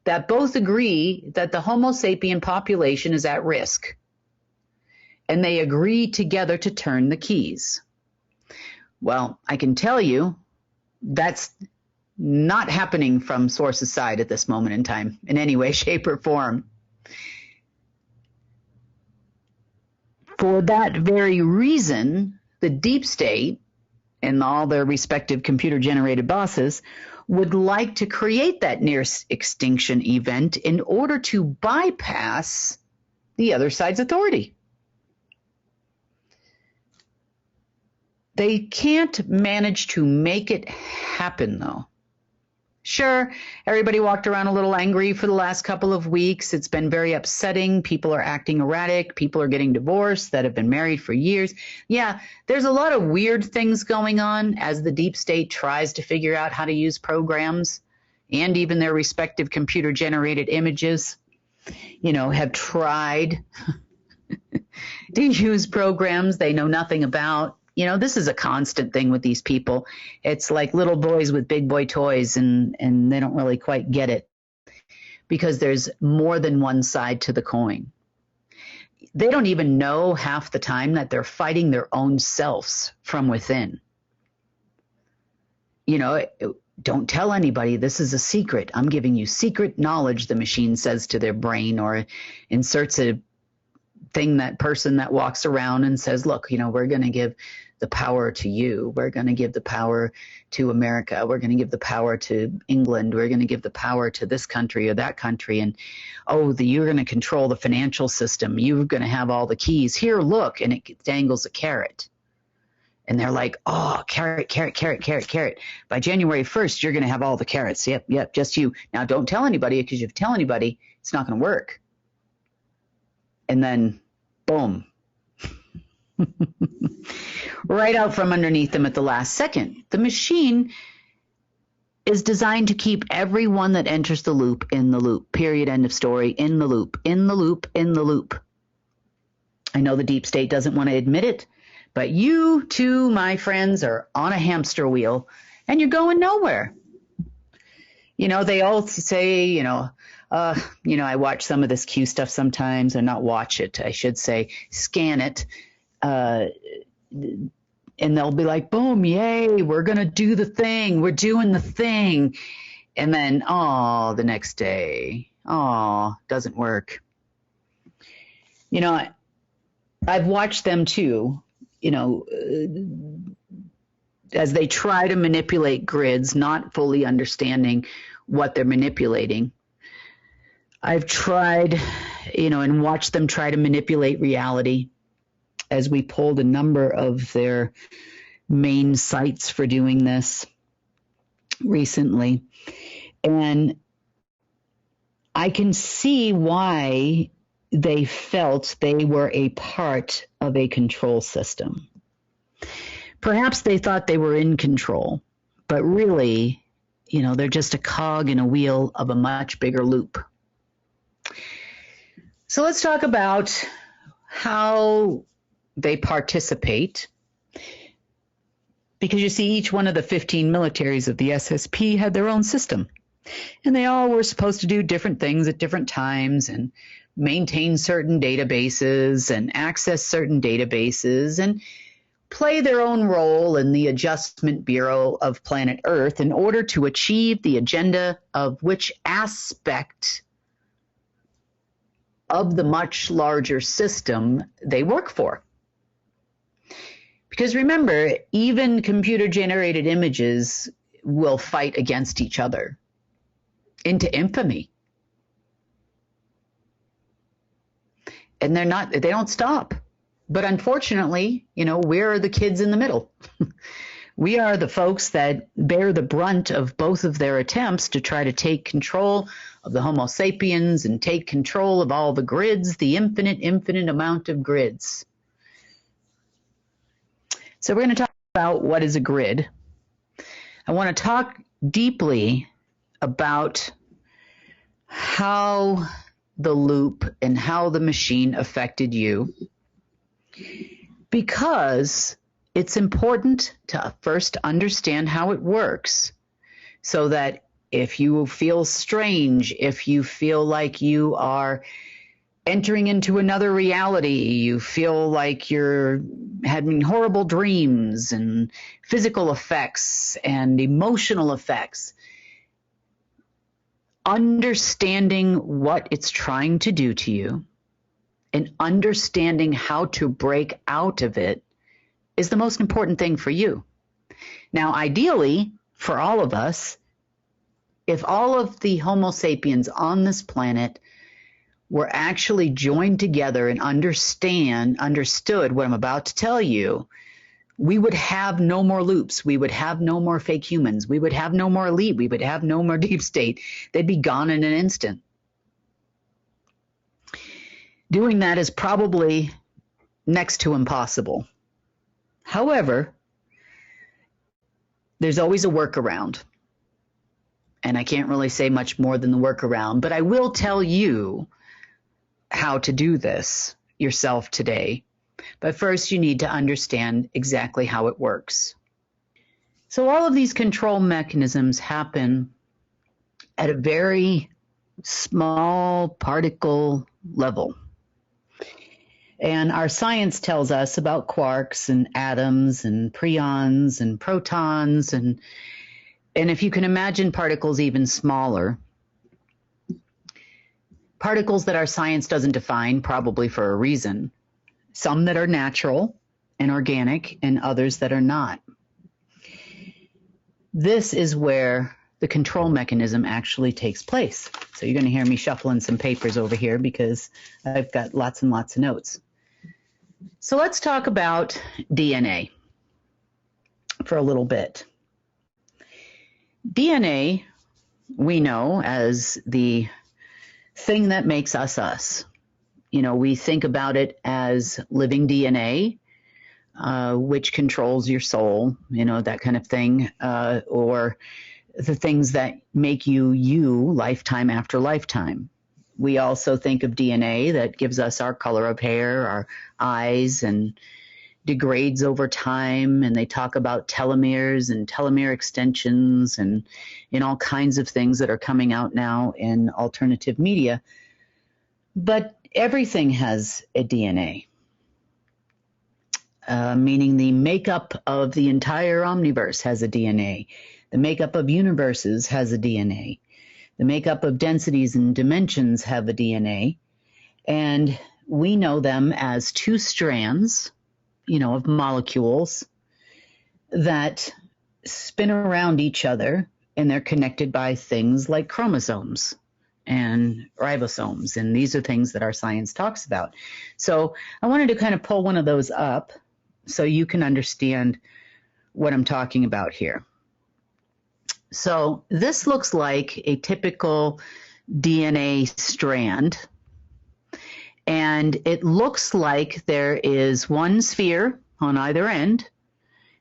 that both agree that the Homo sapien population is at risk. And they agree together to turn the keys. Well, I can tell you that's not happening from Source's side at this moment in time in any way, shape, or form. For that very reason, the deep state and all their respective computer-generated bosses would like to create that near extinction event in order to bypass the other side's authority. They can't manage to make it happen, though. Sure, everybody walked around a little angry for the last couple of weeks. It's been very upsetting. People are acting erratic. People are getting divorced that have been married for years. Yeah, there's a lot of weird things going on as the deep state tries to figure out how to use programs and even their respective computer-generated images, have tried to use programs they know nothing about. This is a constant thing with these people. It's like little boys with big boy toys, and they don't really quite get it because there's more than one side to the coin. They don't even know half the time that they're fighting their own selves from within. Don't tell anybody. This is a secret. I'm giving you secret knowledge, the machine says to their brain, or inserts a thing, that person that walks around and says, look, we're going to give the power to you. We're going to give the power to America. We're going to give the power to England. We're going to give the power to this country or that country. And, you're going to control the financial system. You're going to have all the keys. Here, look. And it dangles a carrot. And they're like, oh, carrot, carrot, carrot, carrot, carrot. By January 1st, you're going to have all the carrots. Yep, just you. Now, don't tell anybody, because if you tell anybody, it's not going to work. And then, boom. Right out from underneath them at the last second. The machine is designed to keep everyone that enters the loop in the loop. Period. End of story. In the loop, in the loop, in the loop. I know the deep state doesn't want to admit it, but you too, my friends, are on a hamster wheel and you're going nowhere. They all say, I watch some of this Q stuff sometimes, or not watch it, I should say, scan it. And they'll be like, boom, yay, we're going to do the thing. We're doing the thing. And then, the next day, doesn't work. I've watched them too, as they try to manipulate grids, not fully understanding what they're manipulating. I've tried, and watched them try to manipulate reality, as we pulled a number of their main sites for doing this recently. And I can see why they felt they were a part of a control system. Perhaps they thought they were in control, but really, they're just a cog in a wheel of a much bigger loop. So let's talk about how they participate, because you see, each one of the 15 militaries of the SSP had their own system, and they all were supposed to do different things at different times and maintain certain databases and access certain databases and play their own role in the Adjustment Bureau of planet Earth in order to achieve the agenda of which aspect of the much larger system they work for. Because remember, even computer-generated images will fight against each other into infamy. And they don't stop. But unfortunately, we're the kids in the middle. We are the folks that bear the brunt of both of their attempts to try to take control of the Homo sapiens and take control of all the grids, the infinite amount of grids. So we're going to talk about what is a grid. I want to talk deeply about how the loop and how the machine affected you, because it's important to first understand how it works, so that if you feel strange, if you feel like you are entering into another reality, you feel like you're having horrible dreams and physical effects and emotional effects, understanding what it's trying to do to you and understanding how to break out of it is the most important thing for you. Now, ideally, for all of us, if all of the Homo sapiens on this planet were actually joined together and understood what I'm about to tell you, we would have no more loops. We would have no more fake humans. We would have no more elite. We would have no more deep state. They'd be gone in an instant. Doing that is probably next to impossible. However, there's always a workaround. And I can't really say much more than the workaround, but I will tell you how to do this yourself today. But first, you need to understand exactly how it works. So all of these control mechanisms happen at a very small particle level. And our science tells us about quarks and atoms and preons and protons, and And if you can imagine particles even smaller, particles that our science doesn't define, probably for a reason, some that are natural and organic and others that are not. This is where the control mechanism actually takes place. So you're going to hear me shuffling some papers over here because I've got lots and lots of notes. So let's talk about DNA for a little bit. DNA, we know as the thing that makes us us. You know, we think about it as living DNA, which controls your soul, you know, that kind of thing, or the things that make you you lifetime after lifetime. We also think of DNA that gives us our color of hair, our eyes, and degrades over time. And they talk about telomeres and telomere extensions and all kinds of things that are coming out now in alternative media. But everything has a DNA, meaning the makeup of the entire omniverse has a DNA. The makeup of universes has a DNA. The makeup of densities and dimensions have a DNA. And we know them as two strands, you know, of molecules that spin around each other, and they're connected by things like chromosomes and ribosomes. And these are things that our science talks about. So I wanted to kind of pull one of those up so you can understand what I'm talking about here. So this looks like a typical DNA strand. And it looks like there is one sphere on either end,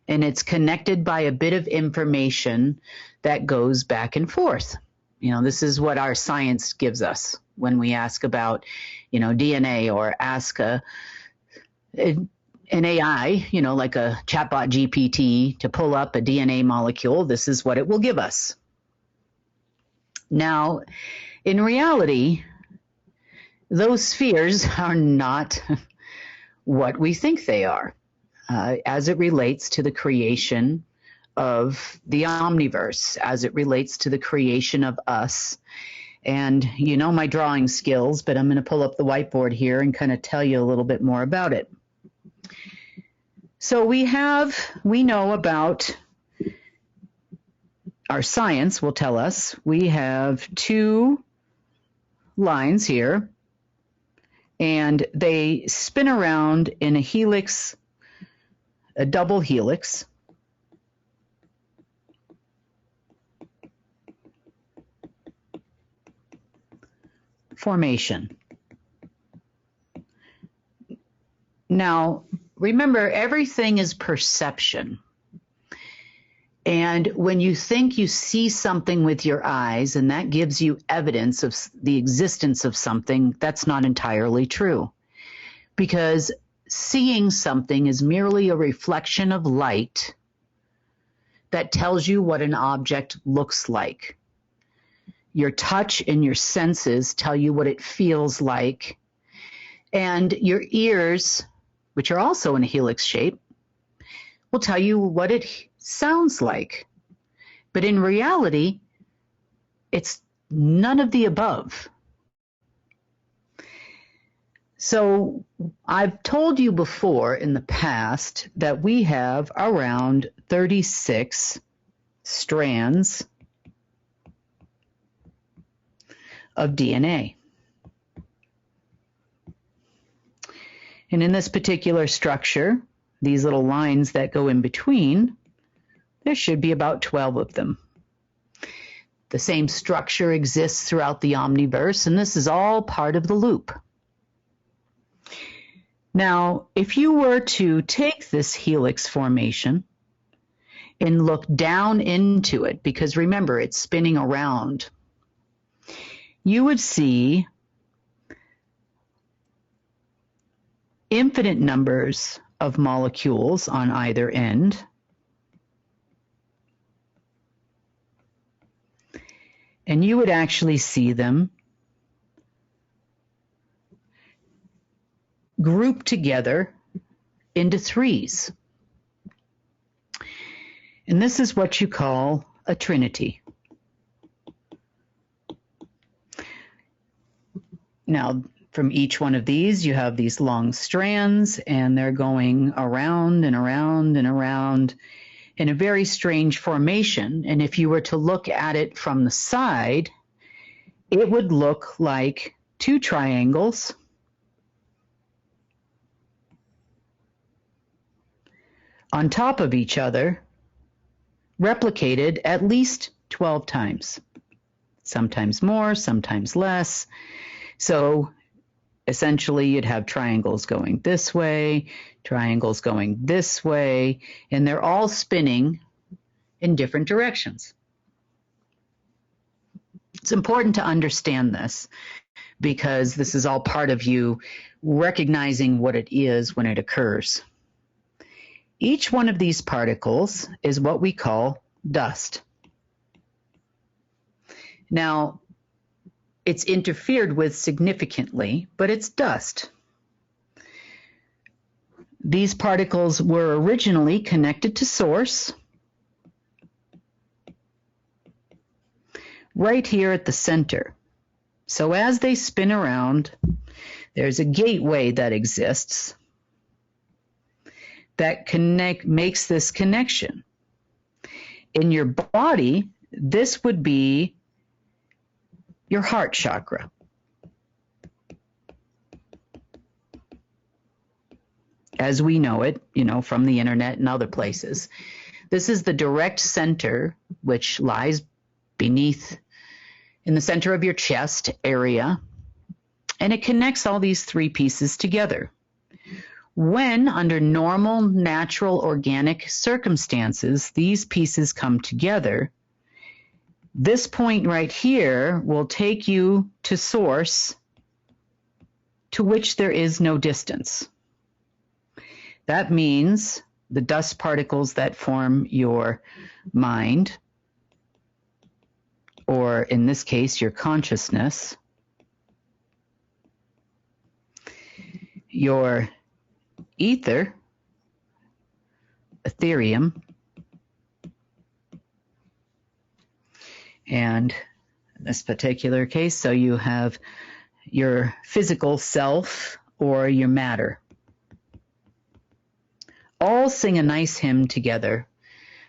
and it's connected by a bit of information that goes back and forth. You know, this is what our science gives us when we ask about, you know, DNA, or ask an AI, you know, like a chatbot GPT, to pull up a DNA molecule. This is what it will give us. Now, in reality, those spheres are not what we think they are, as it relates to the creation of the omniverse, as it relates to the creation of us. And you know my drawing skills, but I'm going to pull up the whiteboard here and kind of tell you a little bit more about it. So we know about, our science will tell us, we have two lines here, and they spin around in a helix, a double helix. Formation. Now, remember, everything is perception. And when you think you see something with your eyes, and that gives you evidence of the existence of something, that's not entirely true. Because seeing something is merely a reflection of light that tells you what an object looks like. Your touch and your senses tell you what it feels like. And your ears, which are also in a helix shape, will tell you what it sounds like. But in reality, it's none of the above. So I've told you before in the past that we have around 36 strands of DNA. And in this particular structure, these little lines that go in between, there should be about 12 of them. The same structure exists throughout the omniverse, and this is all part of the loop. Now, if you were to take this helix formation and look down into it, because remember, it's spinning around, you would see infinite numbers of molecules on either end. And you would actually see them grouped together into threes. And this is what you call a trinity. Now, from each one of these, you have these long strands, and they're going around and around and around in a very strange formation. And if you were to look at it from the side, it would look like two triangles on top of each other, replicated at least 12 times, sometimes more, sometimes less. So essentially, you'd have triangles going this way, triangles going this way, and they're all spinning in different directions. It's important to understand this because this is all part of you recognizing what it is when it occurs. Each one of these particles is what we call dust. Now, it's interfered with significantly, but it's dust. These particles were originally connected to source right here at the center. So as they spin around, there's a gateway that exists that makes this connection. In your body, this would be your heart chakra. As we know it, from the internet and other places. This is the direct center, which lies beneath, in the center of your chest area, and it connects all these three pieces together. When, under normal, natural, organic circumstances, these pieces come together, this point right here will take you to source, to which there is no distance. That means the dust particles that form your mind, or in this case, your consciousness, your ether, etherium, and in this particular case, so you have your physical self or your matter. All sing a nice hymn together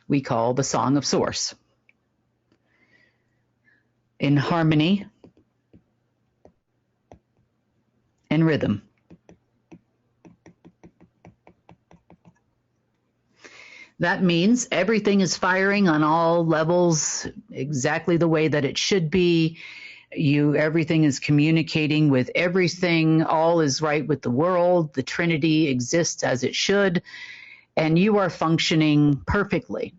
we call the Song of Source. In harmony and rhythm. That means everything is firing on all levels exactly the way that it should be. Everything is communicating with everything. All is right with the world. The Trinity exists as it should, and you are functioning perfectly.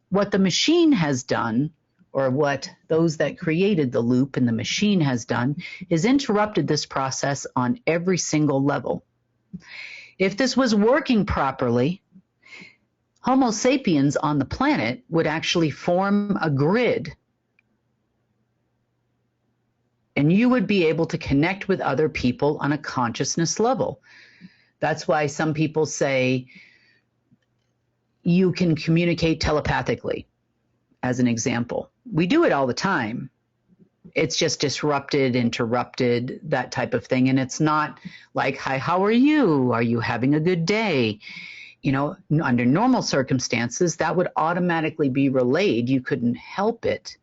What the machine has done, or what those that created the loop in the machine has done, is interrupted this process on every single level. If this was working properly, Homo sapiens on the planet would actually form a grid, and you would be able to connect with other people on a consciousness level. That's why some people say you can communicate telepathically, as an example. We do it all the time. It's just disrupted, interrupted, that type of thing. And it's not like, hi, how are you? Are you having a good day? Under normal circumstances, that would automatically be relayed. You couldn't help it.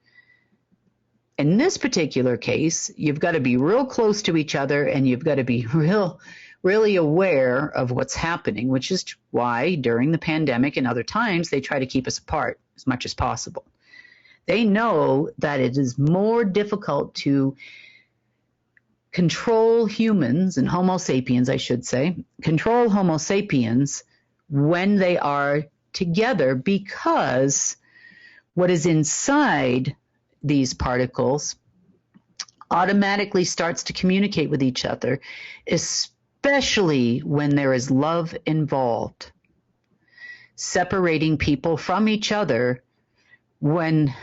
In this particular case, you've got to be real close to each other, and you've got to be really aware of what's happening, which is why during the pandemic and other times, they try to keep us apart as much as possible. They know that it is more difficult to control humans, and Homo sapiens, I should say, control Homo sapiens when they are together, because what is inside these particles automatically starts to communicate with each other, especially when there is love involved. Separating people from each other when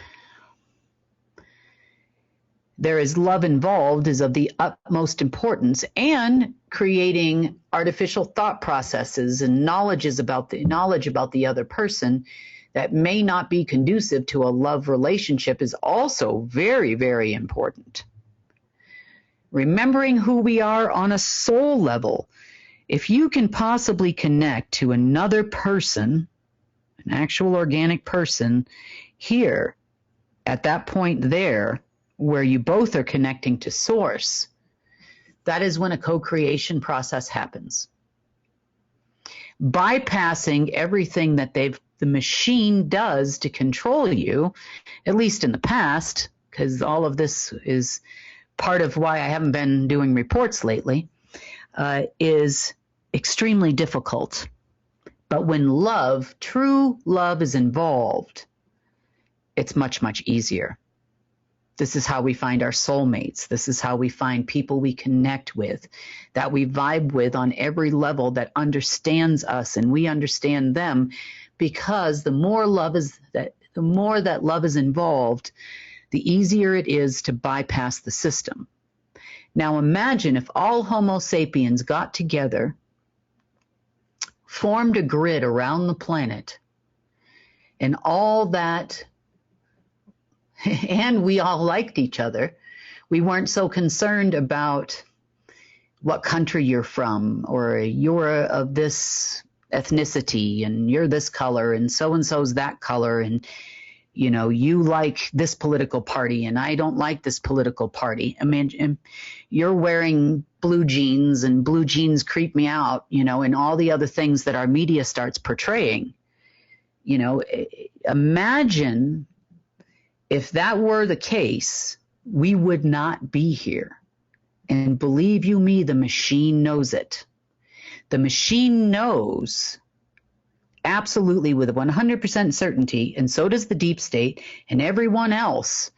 there is love involved is of the utmost importance, and creating artificial thought processes and knowledge about the other person that may not be conducive to a love relationship is also very, very important. Remembering who we are on a soul level. If you can possibly connect to another person, an actual organic person, here, at that point there, where you both are connecting to source, that is when a co-creation process happens. Bypassing everything that the machine does to control you, at least in the past, because all of this is part of why I haven't been doing reports lately, is extremely difficult. But when love, true love, is involved, it's much, much easier. This is how we find our soulmates. This is how we find people we connect with, that we vibe with on every level, that understands us and we understand them, because the more that love is involved, the easier it is to bypass the system. Now imagine if all Homo sapiens got together, formed a grid around the planet, and all that, and we all liked each other. We weren't so concerned about what country you're from, or you're of this ethnicity and you're this color and so's that color, and you like this political party and I don't like this political party. I mean, you're wearing blue jeans and blue jeans creep me out, and all the other things that our media starts portraying. Imagine if that were the case, we would not be here. And believe you me, the machine knows it. The machine knows absolutely with 100% certainty, and so does the deep state and everyone else,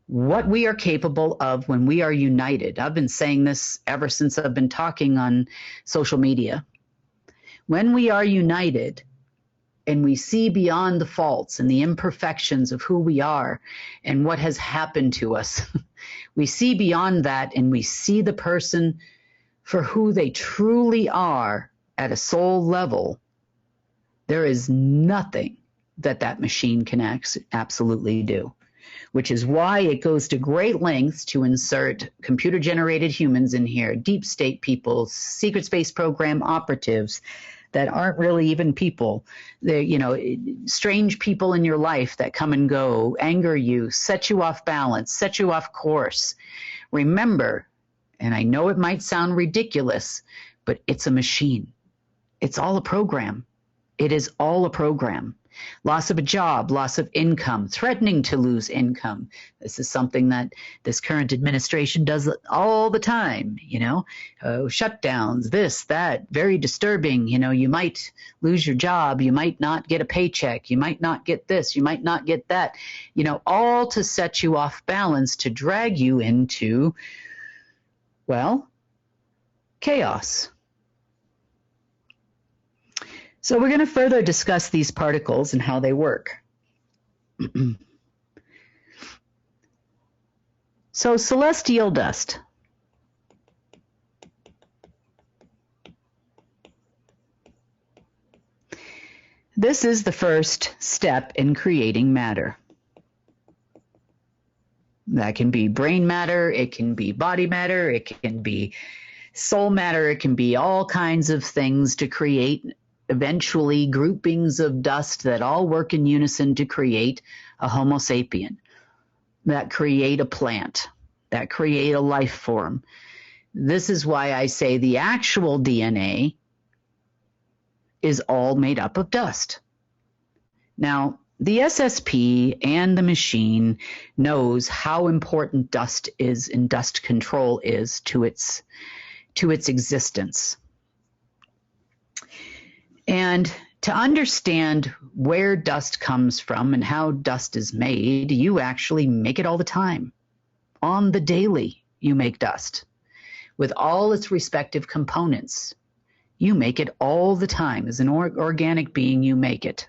what we are capable of when we are united. I've been saying this ever since I've been talking on social media. When we are united, and we see beyond the faults and the imperfections of who we are and what has happened to us. We see beyond that, and we see the person for who they truly are at a soul level. There is nothing that machine can absolutely do, which is why it goes to great lengths to insert computer-generated humans in here, deep state people, secret space program operatives, that aren't really even people. They're, strange people in your life that come and go, anger you, set you off balance, set you off course. Remember, and I know it might sound ridiculous, but it's a machine. It's all a program. It is all a program. Loss of a job, loss of income, threatening to lose income. This is something that this current administration does all the time, shutdowns, this, that, very disturbing. You might lose your job. You might not get a paycheck. You might not get this. You might not get that, all to set you off balance, to drag you into, chaos. So we're going to further discuss these particles and how they work. So celestial dust. This is the first step in creating matter. That can be brain matter, it can be body matter, it can be soul matter, it can be all kinds of things to create eventually groupings of dust that all work in unison to create a Homo sapien, that create a plant, that create a life form. This is why I say the actual DNA is all made up of dust. Now, the SSP and the machine knows how important dust is and dust control is to its existence. And to understand where dust comes from and how dust is made, you actually make it all the time. On the daily, you make dust with all its respective components. You make it all the time. As an organic being, you make it.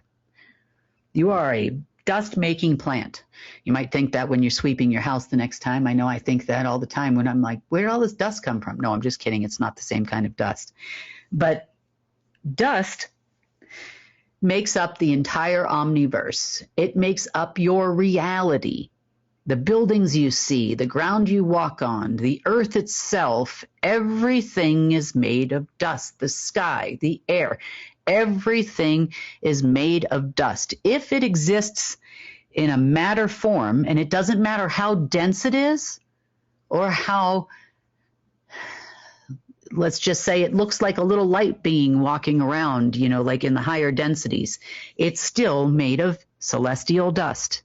You are a dust-making plant. You might think that when you're sweeping your house the next time. I know I think that all the time when I'm like, where did all this dust come from? No, I'm just kidding. It's not the same kind of dust. But dust makes up the entire omniverse. It makes up your reality. The buildings you see, the ground you walk on, the earth itself, everything is made of dust. The sky, the air, everything is made of dust. If it exists in a matter form, and it doesn't matter how dense it is or how, let's just say it looks like a little light being walking around, you know, like in the higher densities, it's still made of celestial dust.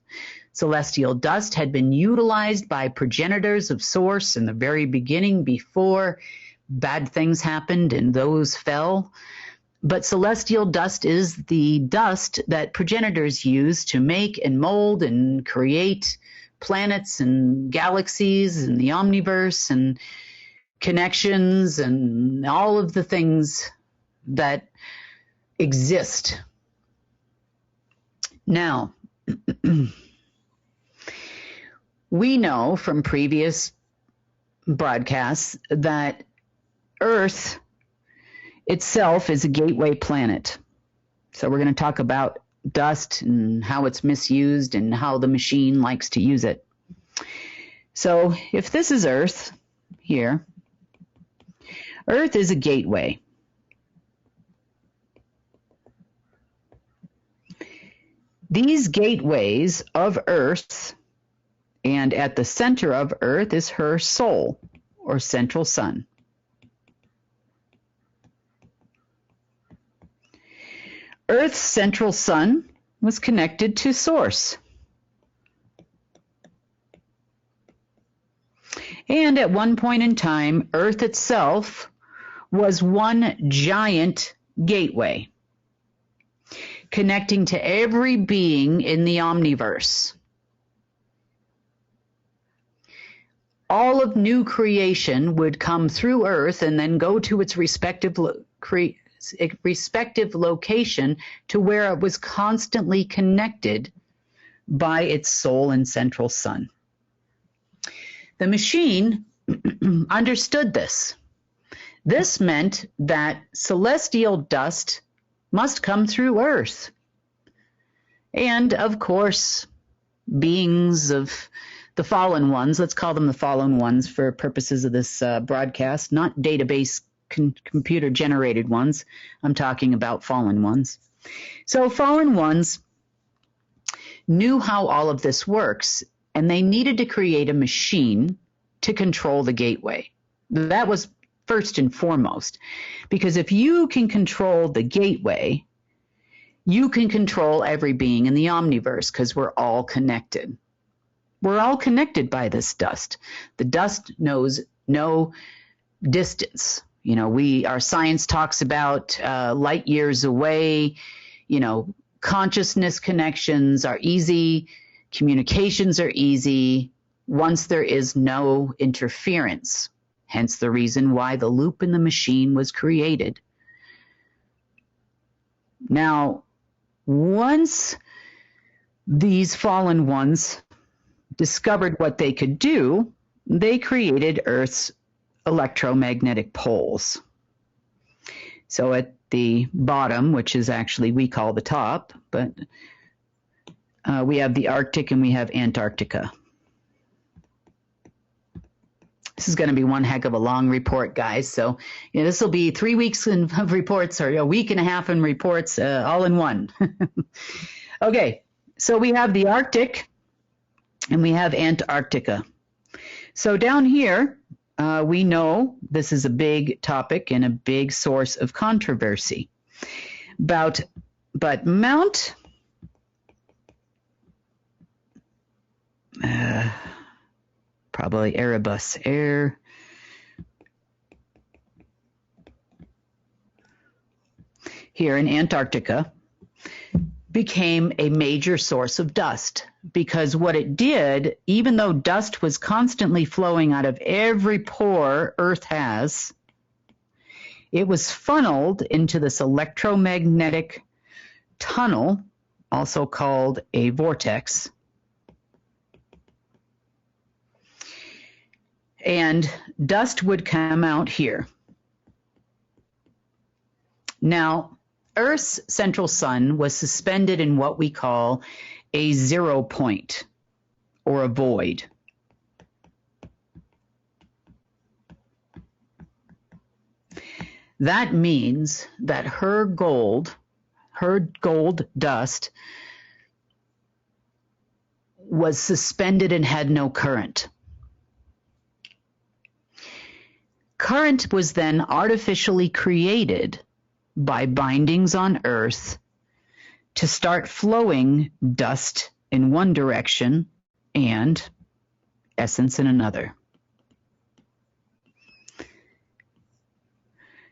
Celestial dust had been utilized by progenitors of Source in the very beginning before bad things happened and those fell. But celestial dust is the dust that progenitors use to make and mold and create planets and galaxies and the omniverse and connections and all of the things that exist. Now, we know from previous broadcasts that Earth itself is a gateway planet. So we're going to talk about dust and how it's misused and how the machine likes to use it. So if this is Earth here, Earth is a gateway. These gateways of Earth, and at the center of Earth is her soul, or central sun. Earth's central sun was connected to Source. And at one point in time, Earth itself was one giant gateway, connecting to every being in the omniverse. All of new creation would come through Earth and then go to its respective location to where it was constantly connected by its soul and central sun. The machine understood this. This meant that celestial dust must come through Earth. And, of course, beings of the fallen ones, let's call them the fallen ones for purposes of this broadcast, not database computer-generated ones. I'm talking about fallen ones. So fallen ones knew how all of this works, and they needed to create a machine to control the gateway. That was first and foremost, because if you can control the gateway, you can control every being in the omniverse, because we're all connected. We're all connected by this dust. The dust knows no distance. You know, our science talks about light years away. You know, consciousness connections are easy. Communications are easy once there is no interference. Hence the reason why the loop in the machine was created. Now, once these fallen ones discovered what they could do, they created Earth's electromagnetic poles. So at the bottom, which is actually we call the top, but we have the Arctic and we have Antarctica. This is going to be one heck of a long report, guys. So this will be 3 weeks of reports, or a week and a half in reports, all in one. Okay, so we have the Arctic and we have Antarctica. So down here, we know this is a big topic and a big source of controversy. But Mount probably Erebus Air. Here in Antarctica became a major source of dust, because what it did, even though dust was constantly flowing out of every pore Earth has, it was funneled into this electromagnetic tunnel, also called a vortex. And dust would come out here. Now, Earth's central sun was suspended in what we call a 0 point or a void. That means that her gold dust was suspended and had no current. Current was then artificially created by bindings on Earth to start flowing dust in one direction and essence in another.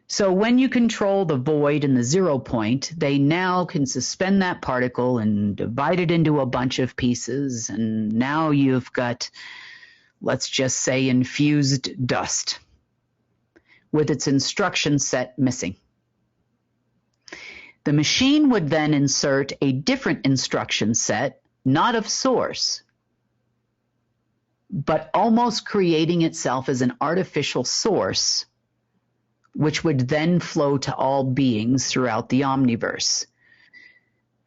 So when you control the void and the 0 point, they now can suspend that particle and divide it into a bunch of pieces. And now you've got, let's just say, infused dust with its instruction set missing. The machine would then insert a different instruction set, not of source, but almost creating itself as an artificial source, which would then flow to all beings throughout the omniverse.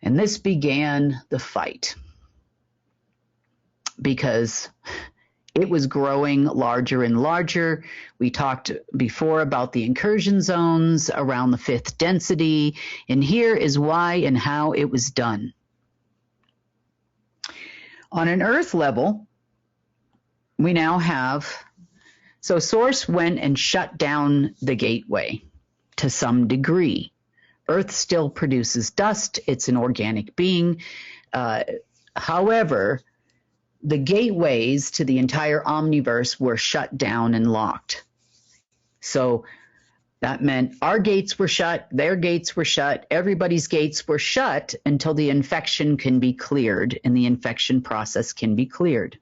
And this began the fight, because it was growing larger and larger. We talked before about the incursion zones around the 5th density, and here is why and how it was done. On an Earth level, we now have, so Source went and shut down the gateway to some degree. Earth still produces dust. It's an organic being. However, the gateways to the entire omniverse were shut down and locked. So that meant our gates were shut, their gates were shut, everybody's gates were shut until the infection can be cleared and the infection process can be cleared.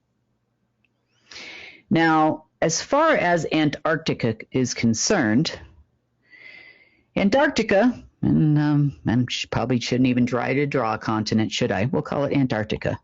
Now, as far as Antarctica is concerned, Antarctica, and I probably shouldn't even try to draw a continent, should I? We'll call it Antarctica.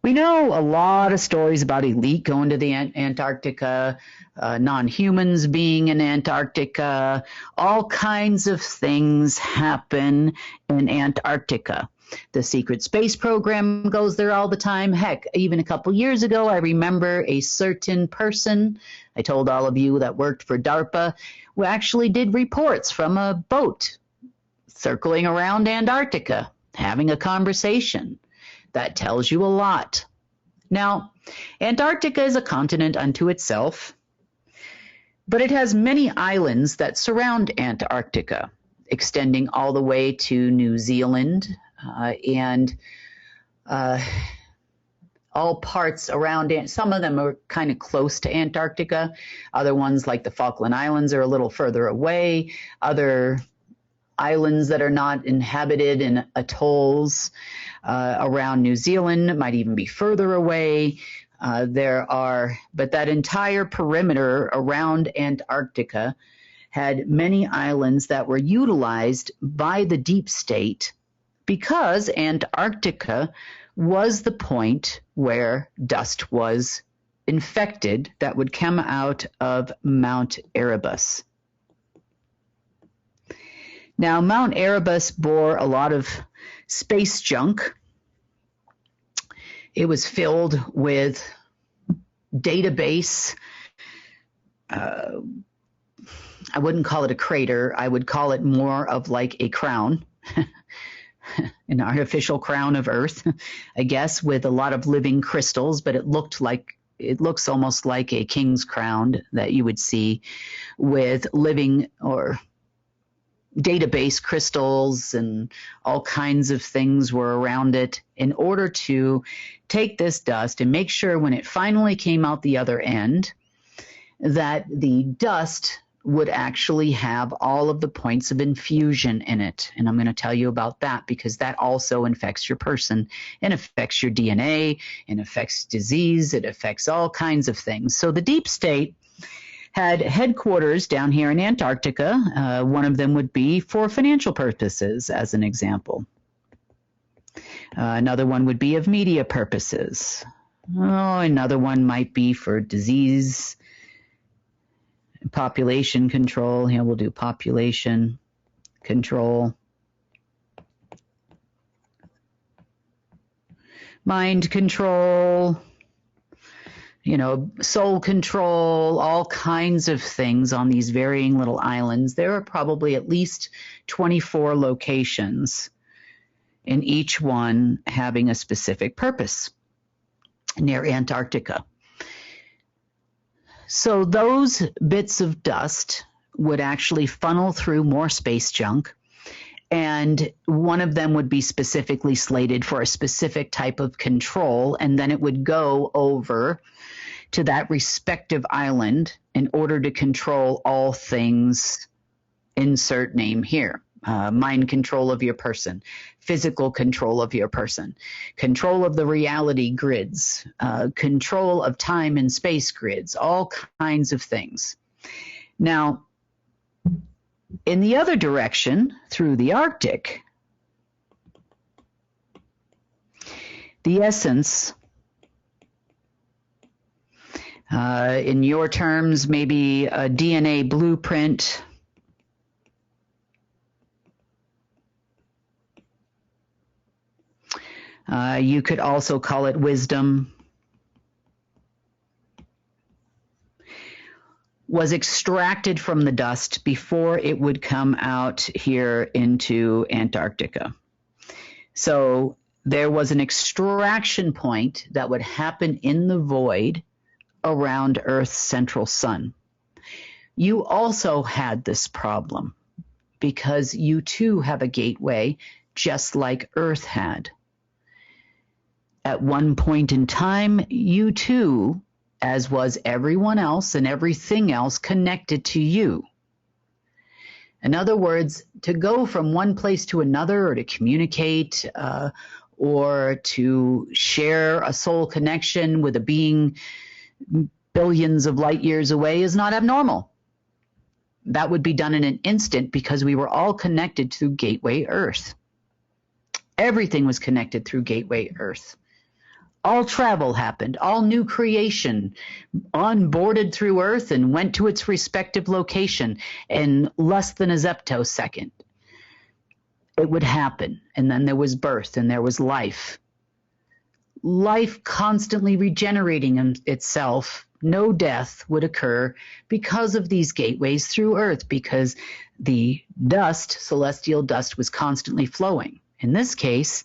We know a lot of stories about elite going to the Antarctica, non-humans being in Antarctica. All kinds of things happen in Antarctica. The secret space program goes there all the time. Heck, even a couple years ago, I remember a certain person, I told all of you, that worked for DARPA, who actually did reports from a boat circling around Antarctica, having a conversation. That tells you a lot. Now, Antarctica is a continent unto itself, but it has many islands that surround Antarctica, extending all the way to New Zealand and all parts around it. Some of them are kind of close to Antarctica. Other ones, like the Falkland Islands, are a little further away. Other islands that are not inhabited in atolls around New Zealand might even be further away. But that entire perimeter around Antarctica had many islands that were utilized by the deep state because Antarctica was the point where dust was infected that would come out of Mount Erebus. Now, Mount Erebus bore a lot of space junk. It was filled with database. I wouldn't call it a crater. I would call it more of like a crown, an artificial crown of Earth, I guess, with a lot of living crystals, but it looks almost like a king's crown that you would see with living or database crystals, and all kinds of things were around it in order to take this dust and make sure when it finally came out the other end that the dust would actually have all of the points of infusion in it. And I'm going to tell you about that because that also infects your person and affects your DNA and affects disease. It affects all kinds of things. So the deep state had headquarters down here in Antarctica. One of them would be for financial purposes, as an example. Another one would be of media purposes. Another one might be for disease Population control. Here we'll do population control. Mind control, soul control, all kinds of things on these varying little islands. There are probably at least 24 locations, in each one having a specific purpose near Antarctica. So those bits of dust would actually funnel through more space junk, and one of them would be specifically slated for a specific type of control, and then it would go over to that respective island in order to control all things, insert name here. Mind control of your person, physical control of your person, control of the reality grids, control of time and space grids, all kinds of things. Now, in the other direction, through the Arctic, the essence, in your terms, maybe a DNA blueprint, you could also call it wisdom, was extracted from the dust before it would come out here into Antarctica. So there was an extraction point that would happen in the void around Earth's central sun. You also had this problem because you too have a gateway just like Earth had. At one point in time, you too, as was everyone else and everything else, connected to you. In other words, to go from one place to another, or to communicate, or to share a soul connection with a being billions of light years away is not abnormal. That would be done in an instant because we were all connected through Gateway Earth. Everything was connected through Gateway Earth. All travel happened, all new creation onboarded through Earth and went to its respective location in less than a zeptosecond. It would happen, and then there was birth, and there was life. Life constantly regenerating itself. No death would occur because of these gateways through Earth, because the dust, celestial dust, was constantly flowing. In this case,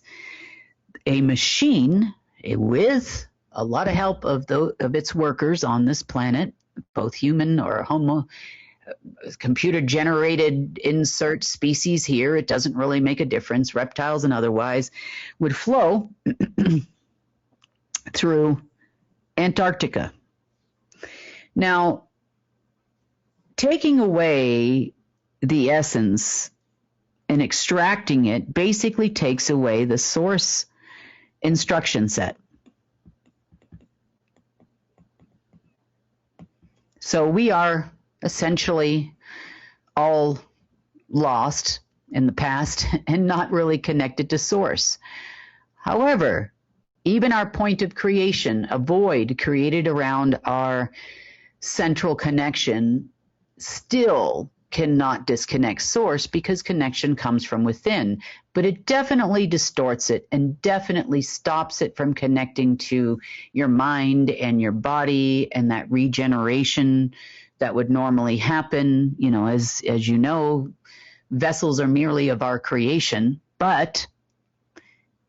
a machine with a lot of help of its workers on this planet, both human or computer-generated insert species here, it doesn't really make a difference, reptiles and otherwise, would flow through Antarctica. Now, taking away the essence and extracting it basically takes away the source instruction set. So we are essentially all lost in the past and not really connected to source. However, even our point of creation, a void created around our central connection, still cannot disconnect source because connection comes from within, but it definitely distorts it and definitely stops it from connecting to your mind and your body and that regeneration that would normally happen. You know, as you know, vessels are merely of our creation, but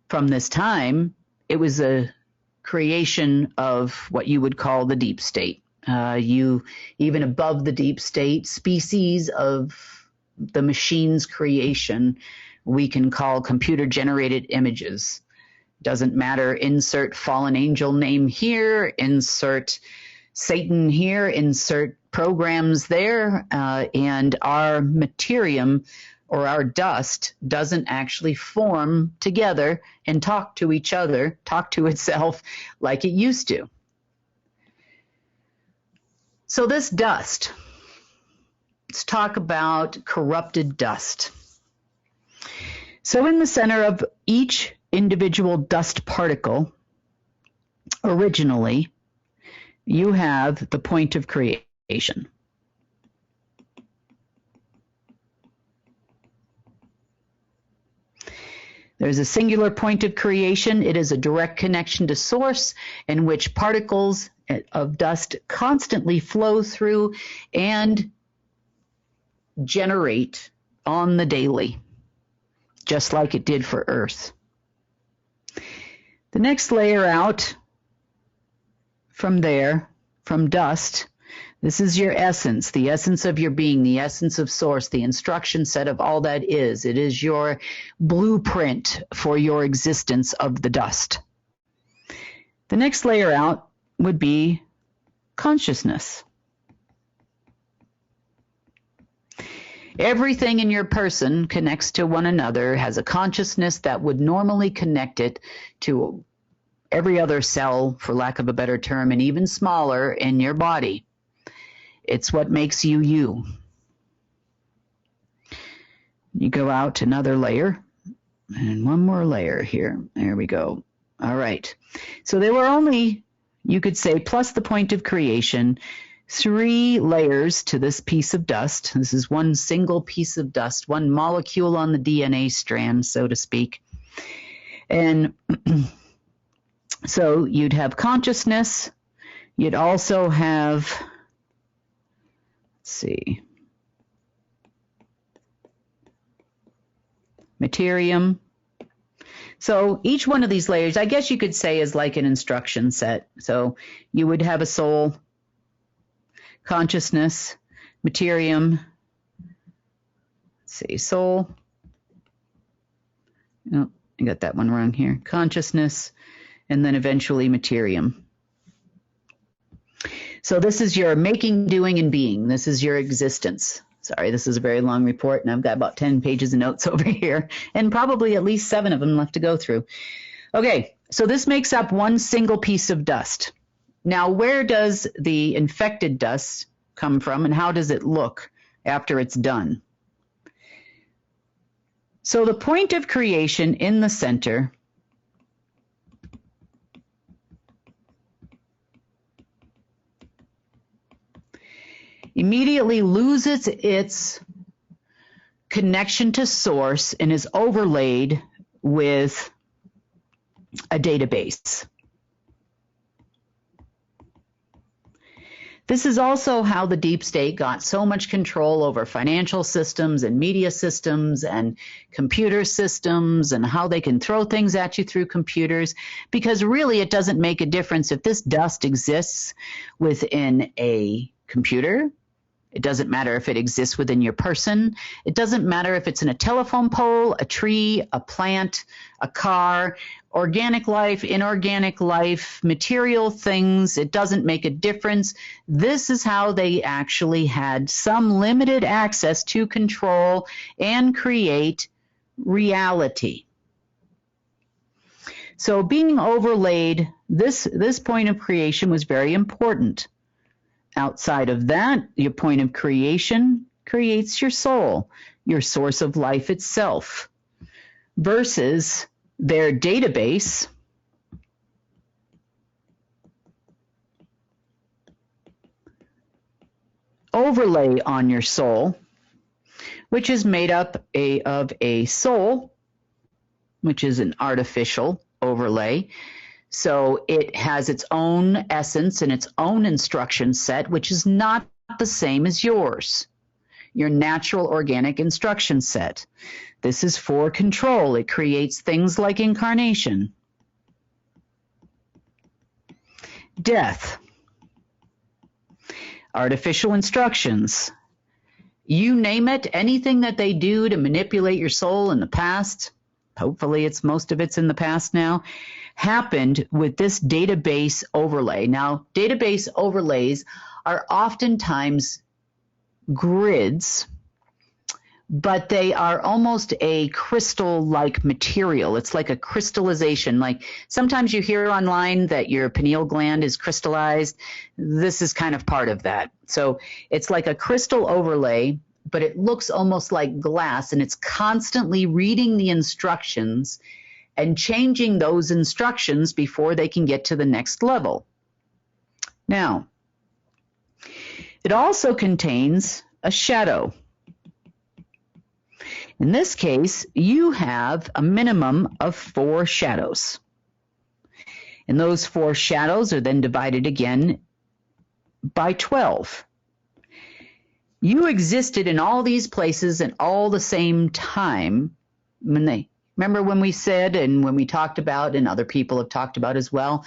from this time, it was a creation of what you would call the deep state. Even above the deep state, species of the machine's creation, we can call computer-generated images. Doesn't matter, insert fallen angel name here, insert Satan here, insert programs there, and our materium or our dust doesn't actually form together and talk to each other, talk to itself like it used to. So this dust, let's talk about corrupted dust. So in the center of each individual dust particle, originally, you have the point of creation. There's a singular point of creation. It is a direct connection to source in which particles of dust constantly flow through and generate on the daily, just like it did for Earth. The next layer out from there, from dust, this is your essence, the essence of your being, the essence of source, the instruction set of all that is. It is your blueprint for your existence of the dust. The next layer out would be consciousness. Everything in your person connects to one another, has a consciousness that would normally connect it to every other cell, for lack of a better term, and even smaller in your body. It's what makes you you. You go out another layer, and one more layer here. There we go. All right. So there were only, you could say, plus the point of creation, 3 layers to this piece of dust. This is one single piece of dust, one molecule on the DNA strand, so to speak. And so you'd have consciousness. You'd also have, let's see, materium. So each one of these layers, I guess you could say, is like an instruction set. So you would have a soul, consciousness, materium, let's see, soul, oh, I got that one wrong here, consciousness, and then eventually materium. So this is your making, doing, and being. This is your existence. Sorry, this is a very long report, and I've got about 10 pages of notes over here, and probably at least 7 of them left to go through. Okay, so this makes up one single piece of dust. Now, where does the infected dust come from, and how does it look after it's done? So the point of creation in the center immediately loses its connection to source and is overlaid with a database. This is also how the deep state got so much control over financial systems and media systems and computer systems, and how they can throw things at you through computers, because really it doesn't make a difference if this dust exists within a computer. It doesn't matter if it exists within your person. It doesn't matter if it's in a telephone pole, a tree, a plant, a car, organic life, inorganic life, material things. It doesn't make a difference. This is how they actually had some limited access to control and create reality. So being overlaid, this point of creation was very important. Outside of that, your point of creation creates your soul, your source of life itself, versus their database, overlay on your soul, which is made up of a soul, which is an artificial overlay. So it has its own essence and its own instruction set, which is not the same as yours, your natural organic instruction set. This is for control. It creates things like incarnation, death, artificial instructions. You name it, anything that they do to manipulate your soul in the past, hopefully most of it's in the past now, happened with this database overlay. Now, database overlays are oftentimes grids, but they are almost a crystal-like material. It's like a crystallization. Like sometimes you hear online that your pineal gland is crystallized. This is kind of part of that. So it's like a crystal overlay, but it looks almost like glass, and it's constantly reading the instructions and changing those instructions before they can get to the next level. Now, it also contains a shadow. In this case, you have a minimum of 4 shadows. And those 4 shadows are then divided again by 12. You existed in all these places at all the same time. Remember when we said, and when we talked about, and other people have talked about as well,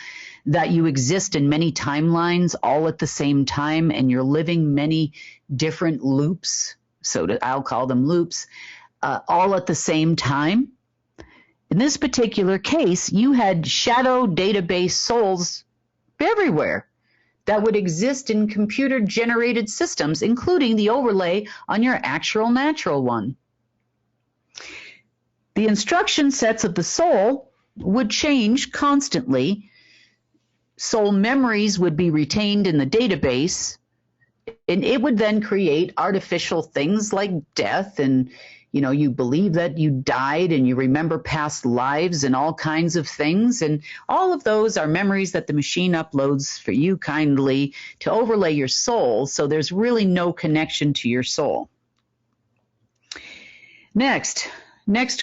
that you exist in many timelines all at the same time, and you're living many different loops. So I'll call them loops, all at the same time. In this particular case, you had shadow database souls everywhere that would exist in computer-generated systems, including the overlay on your actual natural one. The instruction sets of the soul would change constantly. Soul memories would be retained in the database, and it would then create artificial things like death, and you believe that you died and you remember past lives and all kinds of things. And all of those are memories that the machine uploads for you kindly to overlay your soul. So there's really no connection to your soul. Next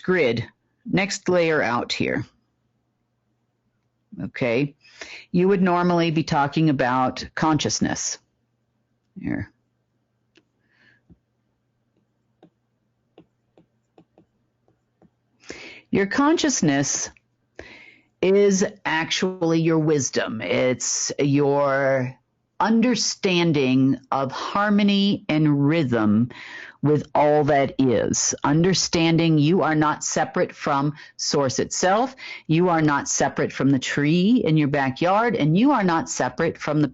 grid, next layer out here. Okay. You would normally be talking about consciousness. Here. Your consciousness is actually your wisdom. It's your understanding of harmony and rhythm with all that is. Understanding you are not separate from Source itself. You are not separate from the tree in your backyard, and you are not separate from the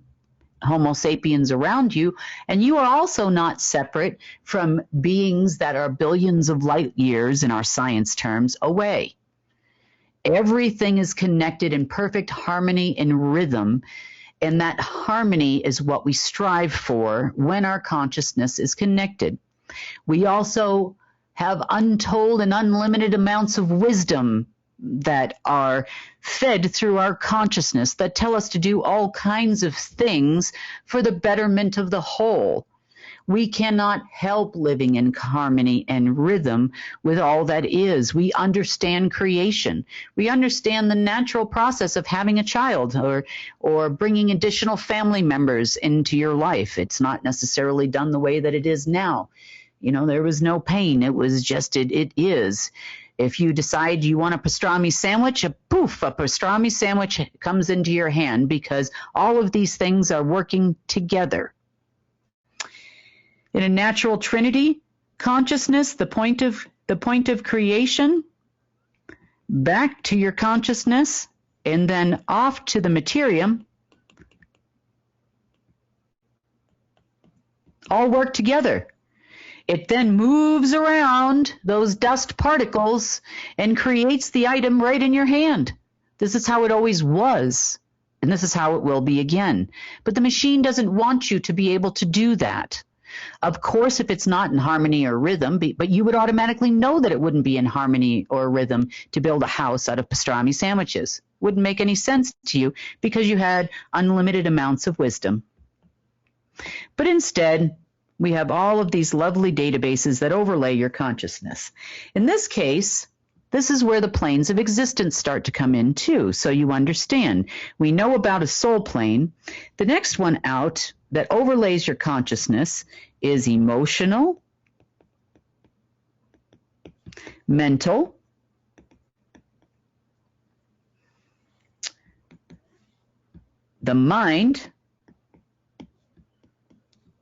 Homo sapiens around you, and you are also not separate from beings that are billions of light years, in our science terms, away. Everything is connected in perfect harmony and rhythm, and that harmony is what we strive for when our consciousness is connected. We also have untold and unlimited amounts of wisdom that are fed through our consciousness that tell us to do all kinds of things for the betterment of the whole. We cannot help living in harmony and rhythm with all that is. We understand creation. We understand the natural process of having a child or bringing additional family members into your life. It's not necessarily done the way that it is now. There was no pain. It was just, it is. If you decide you want a pastrami sandwich, a pastrami sandwich comes into your hand, because all of these things are working together. In a natural trinity consciousness, the point of creation, back to your consciousness, and then off to the materium, all work together. It then moves around those dust particles and creates the item right in your hand. This is how it always was, and this is how it will be again. But the machine doesn't want you to be able to do that. Of course, if it's not in harmony or rhythm, but you would automatically know that it wouldn't be in harmony or rhythm to build a house out of pastrami sandwiches. Wouldn't make any sense to you, because you had unlimited amounts of wisdom. But instead, we have all of these lovely databases that overlay your consciousness. In this case, this is where the planes of existence start to come in too, so you understand. We know about a soul plane. The next one out that overlays your consciousness is emotional, mental, the mind,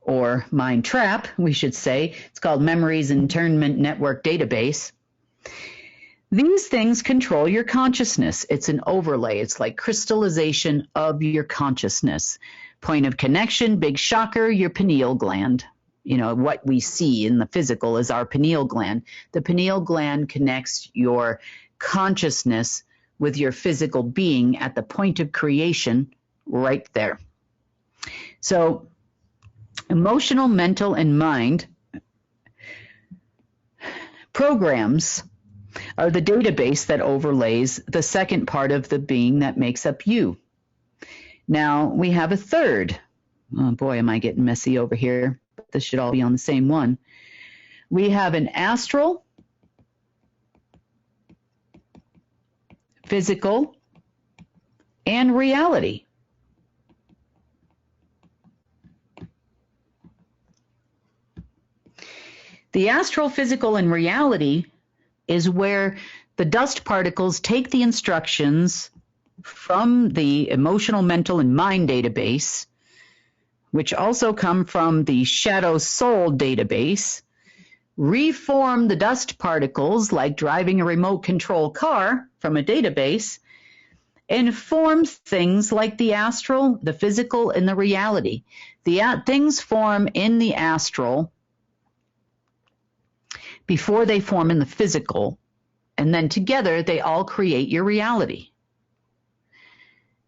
or mind trap, we should say. It's called Memories Internment Network Database. These things control your consciousness. It's an overlay. It's like crystallization of your consciousness. Point of connection, big shocker, your pineal gland. What we see in the physical is our pineal gland. The pineal gland connects your consciousness with your physical being at the point of creation right there. So, emotional, mental, and mind programs are the database that overlays the second part of the being that makes up you. Now, we have a third. Oh boy, am I getting messy over here. This should all be on the same one. We have an astral, physical, and reality. The astral, physical, and reality is where the dust particles take the instructions from the emotional, mental, and mind database, which also come from the shadow soul database, reform the dust particles like driving a remote control car from a database, and form things like the astral, the physical, and the reality. The things form in the astral before they form in the physical, and then together they all create your reality.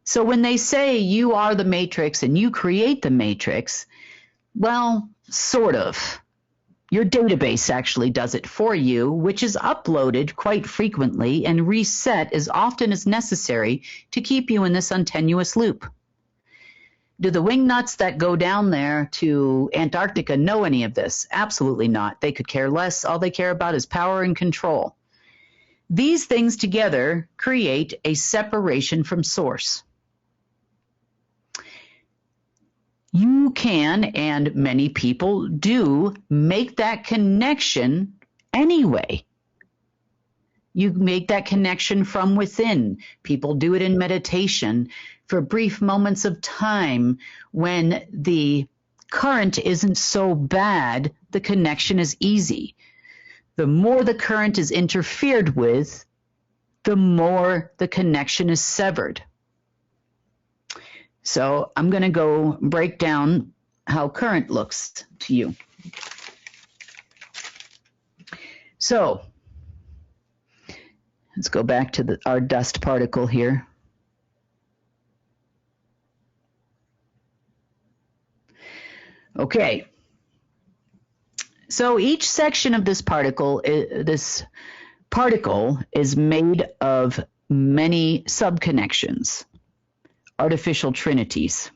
So when they say you are the matrix and you create the matrix, well, sort of. Your database actually does it for you, which is uploaded quite frequently and reset as often as necessary to keep you in this tenuous loop. Do the wingnuts that go down there to Antarctica know any of this? Absolutely not. They could care less. All they care about is power and control. These things together create a separation from source. You can, and many people do, make that connection anyway. You make that connection from within. People do it in meditation for brief moments of time when the current isn't so bad, the connection is easy. The more the current is interfered with, the more the connection is severed. So I'm going to go break down how current looks to you. So let's go back to our dust particle here. Okay. So each section of this particle is made of many subconnections. Artificial trinities,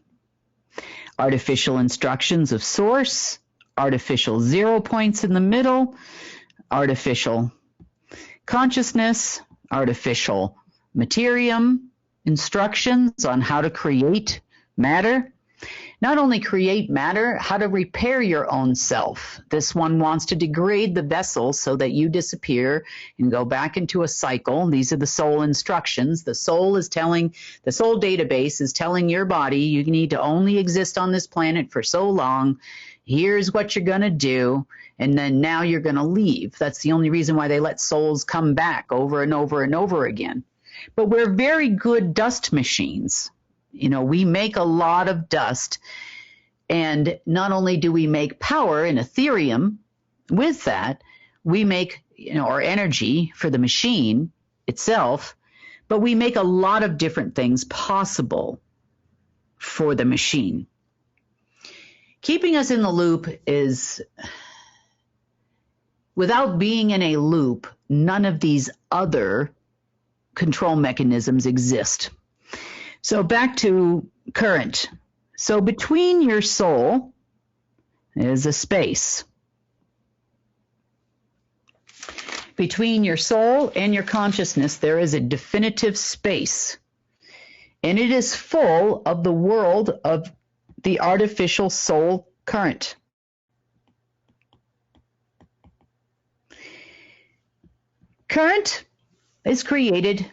artificial instructions of source, artificial 0 points in the middle, artificial consciousness, artificial materium, instructions on how to create matter. Not only create matter, how to repair your own self. This one wants to degrade the vessel so that you disappear and go back into a cycle. These are the soul instructions. The soul database is telling your body you need to only exist on this planet for so long. Here's what you're going to do. And then now you're going to leave. That's the only reason why they let souls come back over and over and over again. But we're very good dust machines. You know, we make a lot of dust, and not only do we make power in Ethereum with that, we make, our energy for the machine itself, but we make a lot of different things possible for the machine. Keeping us in the loop is, without being in a loop, none of these other control mechanisms exist. So back to current. So between your soul is a space. Between your soul and your consciousness, there is a definitive space. And it is full of the world of the artificial soul current. Current is created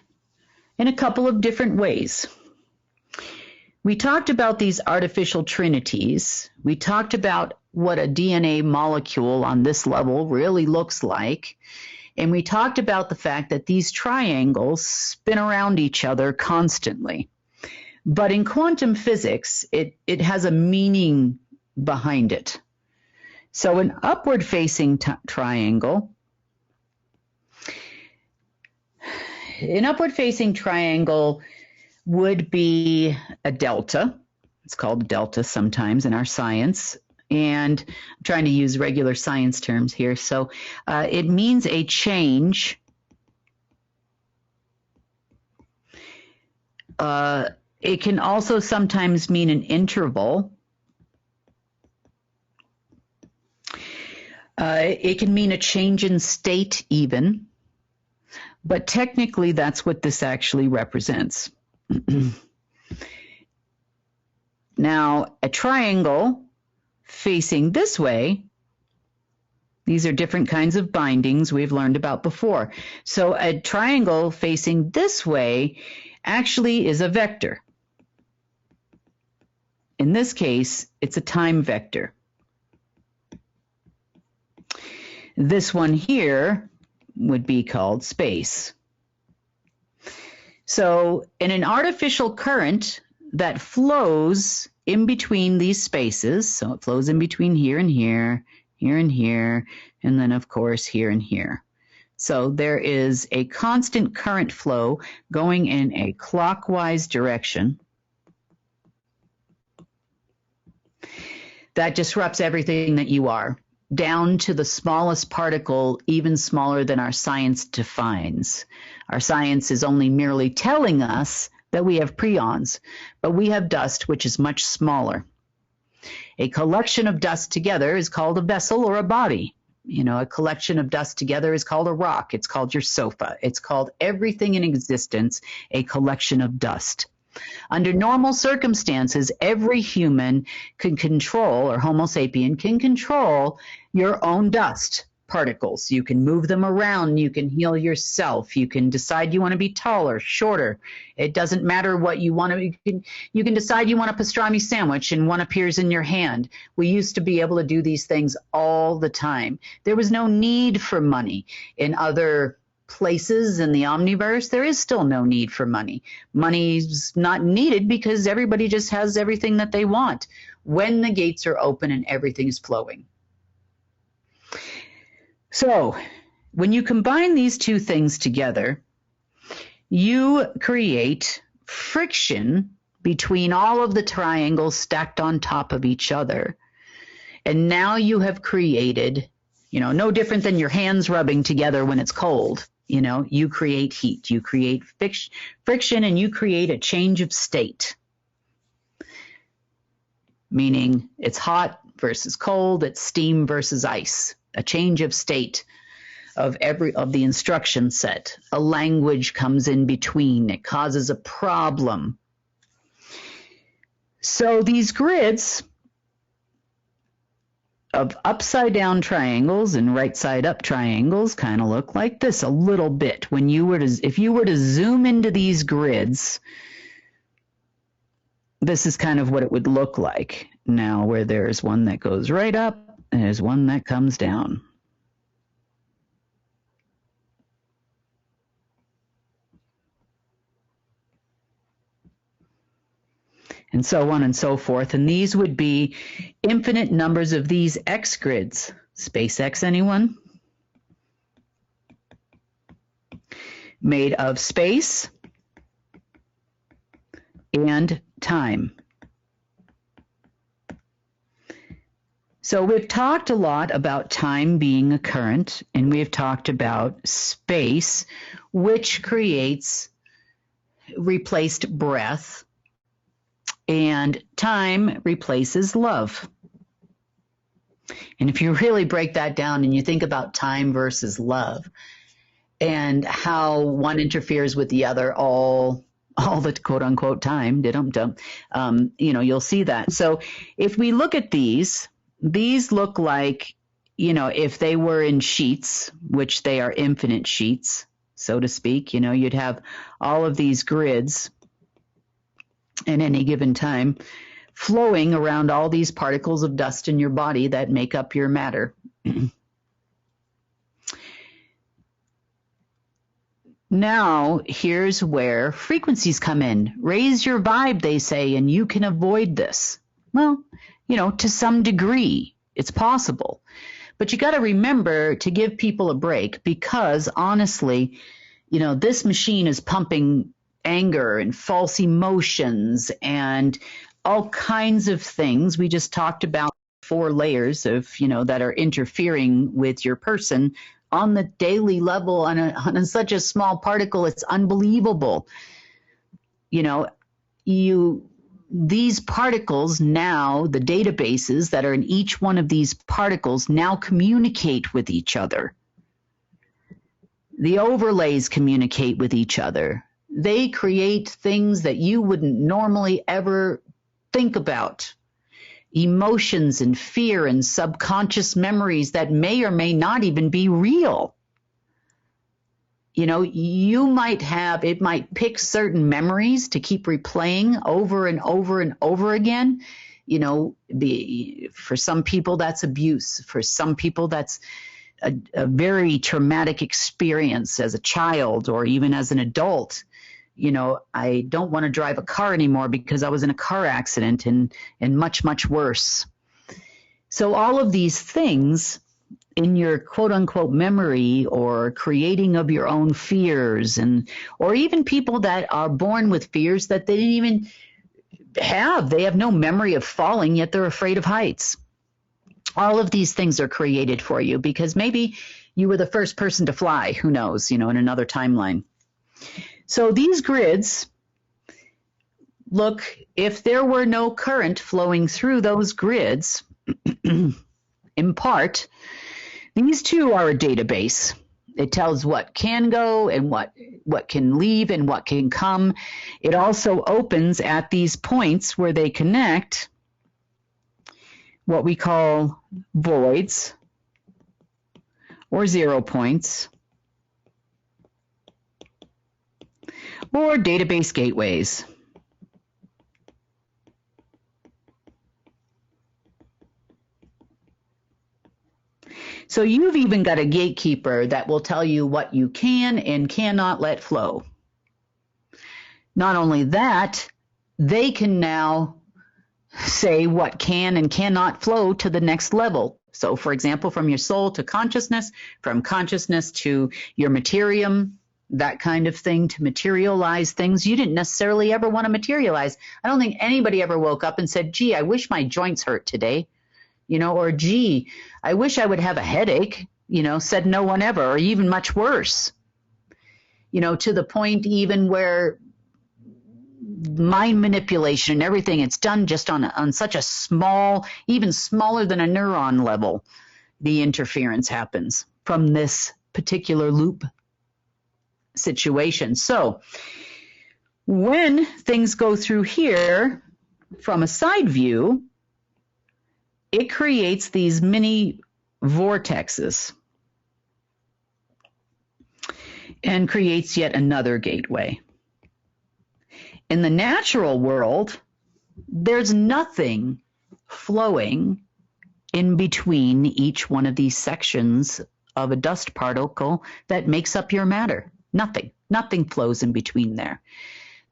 in a couple of different ways. We talked about these artificial trinities. We talked about what a DNA molecule on this level really looks like. And we talked about the fact that these triangles spin around each other constantly. But in quantum physics, it has a meaning behind it. So an upward-facing triangle would be a delta. It's called delta sometimes in our science. And I'm trying to use regular science terms here. So it means a change. It can also sometimes mean an interval. It can mean a change in state even. But technically, that's what this actually represents. Now, a triangle facing this way, these are different kinds of bindings we've learned about before. So a triangle facing this way actually is a vector. In this case, it's a time vector. This one here would be called space. So in an artificial current that flows in between these spaces, so it flows in between here and here, here and here, and then of course here and here. So there is a constant current flow going in a clockwise direction that disrupts everything that you are, down to the smallest particle, even smaller than our science defines. Our science is only merely telling us that we have prions, but we have dust, which is much smaller. A collection of dust together is called a vessel or a body. You know, a collection of dust together is called a rock. It's called your sofa. It's called everything in existence, a collection of dust. Under normal circumstances, every human can control, or Homo sapien can control, your own dust particles. You can move them around. You can heal yourself. You can decide you want to be taller, shorter. It doesn't matter what you want to. You can decide you want a pastrami sandwich and one appears in your hand. We used to be able to do these things all the time. There was no need for money. In other places in the omniverse, there is still no need for money. Money's not needed because everybody just has everything that they want when the gates are open and everything is flowing. So when you combine these two things together, you create friction between all of the triangles stacked on top of each other. And now you have created, you know, no different than your hands rubbing together when it's cold. You know, you create heat, you create friction, and you create a change of state. Meaning it's hot versus cold, it's steam versus ice. A change of state of the instruction set. A language comes in between. It causes a problem. So these grids of upside down triangles and right side up triangles kind of look like this a little bit. When you were to, if you were to zoom into these grids, this is kind of what it would look like. Now, where there's one that goes right up, and there's one that comes down. And so on and so forth. And these would be infinite numbers of these X grids. SpaceX, anyone? Made of space and time. So we've talked a lot about time being a current, and we've talked about space, which creates replaced breath, and time replaces love. And if you really break that down and you think about time versus love and how one interferes with the other all the quote unquote time, you know, you'll see that. So if we look at these look like, you know, if they were in sheets, which they are infinite sheets, so to speak, you know, you'd have all of these grids at any given time flowing around all these particles of dust in your body that make up your matter. Now, here's where frequencies come in. Raise your vibe, they say, and you can avoid this. Well, you know, to some degree, it's possible. But you got to remember to give people a break because, honestly, you know, this machine is pumping anger and false emotions and all kinds of things. We just talked about 4 layers of, you know, that are interfering with your person on the daily level on such a small particle. It's unbelievable. You know, these particles now, the databases that are in each one of these particles now communicate with each other. The overlays communicate with each other. They create things that you wouldn't normally ever think about. Emotions and fear and subconscious memories that may or may not even be real. You know, it might pick certain memories to keep replaying over and over and over again. You know, for some people that's abuse. For some people that's a very traumatic experience as a child or even as an adult. You know, I don't want to drive a car anymore because I was in a car accident and much, much worse. So all of these things in your quote unquote memory or creating of your own fears or even people that are born with fears that they didn't even have. They have no memory of falling, yet they're afraid of heights. All of these things are created for you because maybe you were the first person to fly, who knows, you know, in another timeline. So these grids, look, if there were no current flowing through those grids, in part, these too are a database. It tells what can go and what can leave and what can come. It also opens at these points where they connect what we call voids or 0 points or database gateways. So you've even got a gatekeeper that will tell you what you can and cannot let flow. Not only that, they can now say what can and cannot flow to the next level. So for example, from your soul to consciousness, from consciousness to your materium, that kind of thing, to materialize things you didn't necessarily ever want to materialize. I don't think anybody ever woke up and said, gee, I wish my joints hurt today. You know, or gee, I wish I would have a headache, you know, said no one ever, or even much worse, you know, to the point even where mind manipulation and everything, it's done just on such a small, even smaller than a neuron level, the interference happens from this particular loop situation. So when things go through here from a side view, it creates these mini vortexes and creates yet another gateway. In the natural world, there's nothing flowing in between each one of these sections of a dust particle that makes up your matter. Nothing flows in between there.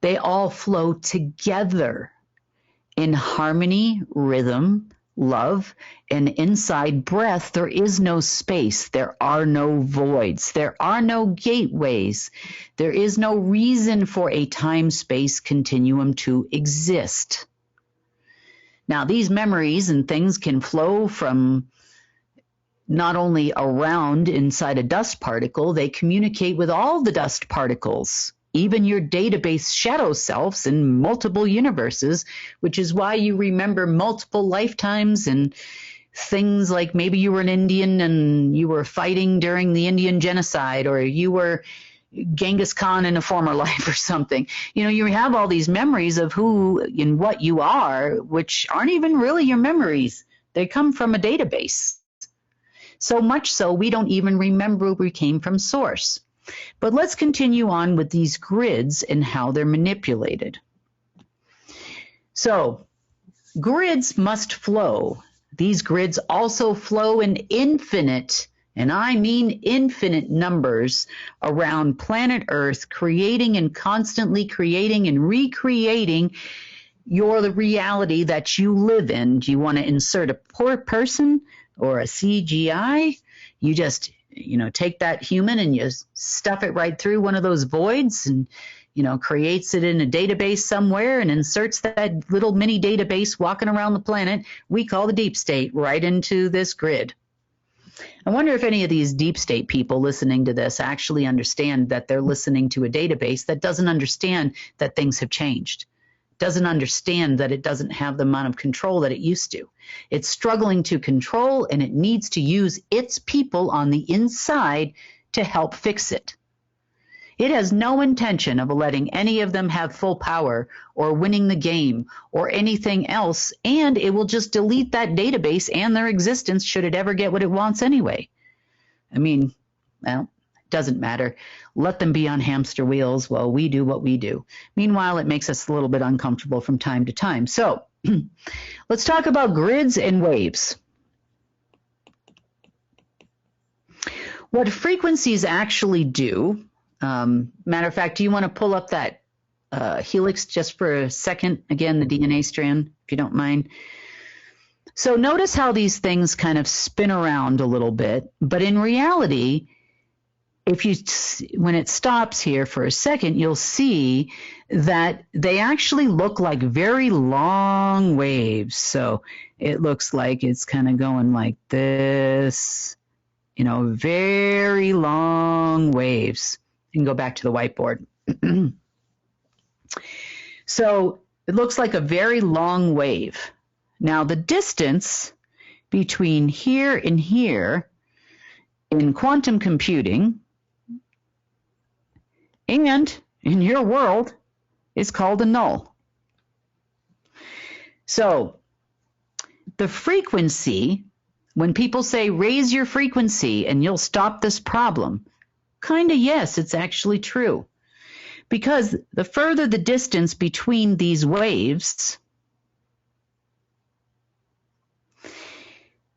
They all flow together in harmony, rhythm, love, and inside breath. There is no space. There are no voids. There are no gateways. There is no reason for a time-space continuum to exist. Now, these memories and things can flow from not only around inside a dust particle, they communicate with all the dust particles, even your database shadow selves in multiple universes, which is why you remember multiple lifetimes and things like maybe you were an Indian and you were fighting during the Indian genocide, or you were Genghis Khan in a former life or something. You know, you have all these memories of who and what you are, which aren't even really your memories. They come from a database. So much so we don't even remember we came from source. But let's continue on with these grids and how they're manipulated. So grids must flow. These grids also flow in infinite, and I mean infinite numbers around planet Earth, creating and constantly creating and recreating the reality that you live in. Do you want to insert a poor person or a CGI? You just take that human and you stuff it right through one of those voids and, creates it in a database somewhere and inserts that little mini database walking around the planet we call the deep state right into this grid. I wonder if any of these deep state people listening to this actually understand that they're listening to a database that doesn't understand that things have changed, doesn't understand that it doesn't have the amount of control that it used to. It's struggling to control, and it needs to use its people on the inside to help fix it. It has no intention of letting any of them have full power or winning the game or anything else, and it will just delete that database and their existence should it ever get what it wants anyway. I mean, well, it doesn't matter. Let them be on hamster wheels while we do what we do. Meanwhile, it makes us a little bit uncomfortable from time to time. So let's talk about grids and waves. What frequencies actually do, matter of fact, do you want to pull up that helix just for a second? Again, the DNA strand, if you don't mind. So notice how these things kind of spin around a little bit, but in reality, when it stops here for a second, you'll see that they actually look like very long waves. So it looks like it's kind of going like this, very long waves. You can go back to the whiteboard. So it looks like a very long wave. Now the distance between here and here in quantum computing and in your world is called a null. So the frequency, when people say raise your frequency and you'll stop this problem, kind of yes, it's actually true. Because the further the distance between these waves,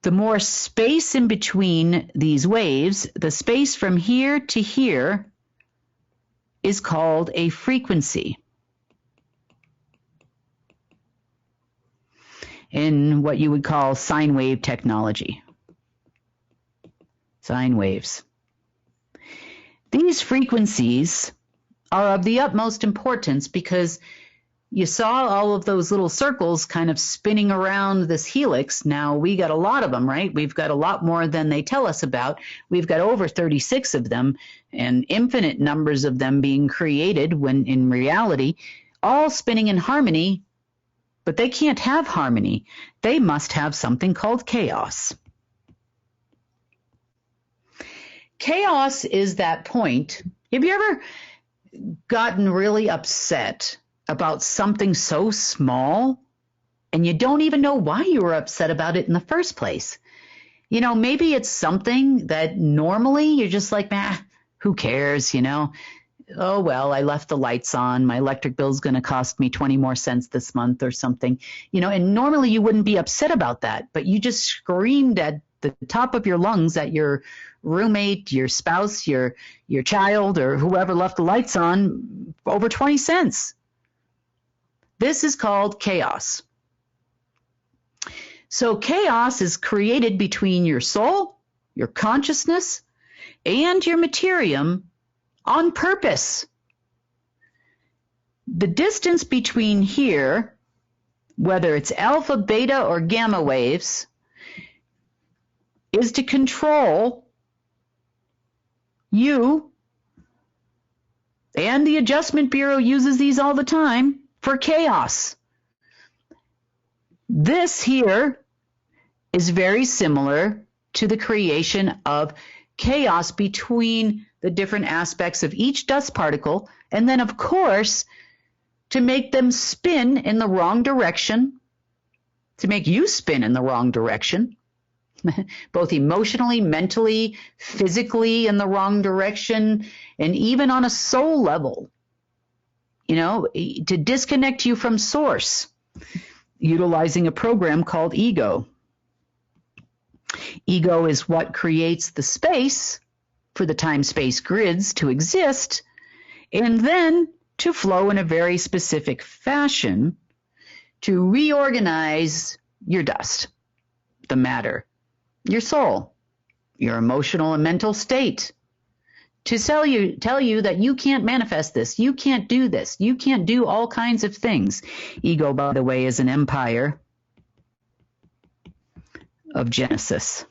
the more space in between these waves, the space from here to here is called a frequency. In what you would call sine wave technology. Sine waves. These frequencies are of the utmost importance because you saw all of those little circles kind of spinning around this helix. Now, we got a lot of them, right? We've got a lot more than they tell us about. We've got over 36 of them and infinite numbers of them being created when in reality, all spinning in harmony, but they can't have harmony. They must have something called chaos. Chaos is that point. Have you ever gotten really upset about something so small and you don't even know why you were upset about it in the first place? Maybe it's something that normally you're just like, who cares, Oh, well, I left the lights on. My electric bill's going to cost me 20 more cents this month or something, and normally you wouldn't be upset about that, but you just screamed at the top of your lungs at your roommate, your spouse, your child, or whoever left the lights on over 20 cents. This is called chaos. So chaos is created between your soul, your consciousness, and your materium on purpose. The distance between here, whether it's alpha, beta, or gamma waves, is to control you, and the Adjustment Bureau uses these all the time for chaos. This here is very similar to the creation of chaos between the different aspects of each dust particle, and then, of course, to make them spin in the wrong direction, to make you spin in the wrong direction, both emotionally, mentally, physically in the wrong direction, and even on a soul level, to disconnect you from source, utilizing a program called ego. Ego is what creates the space for the time-space grids to exist, and then to flow in a very specific fashion to reorganize your dust, the matter, your soul, your emotional and mental state, to tell you that you can't manifest this, you can't do this, you can't do all kinds of things. Ego, by the way, is an empire of Genesis.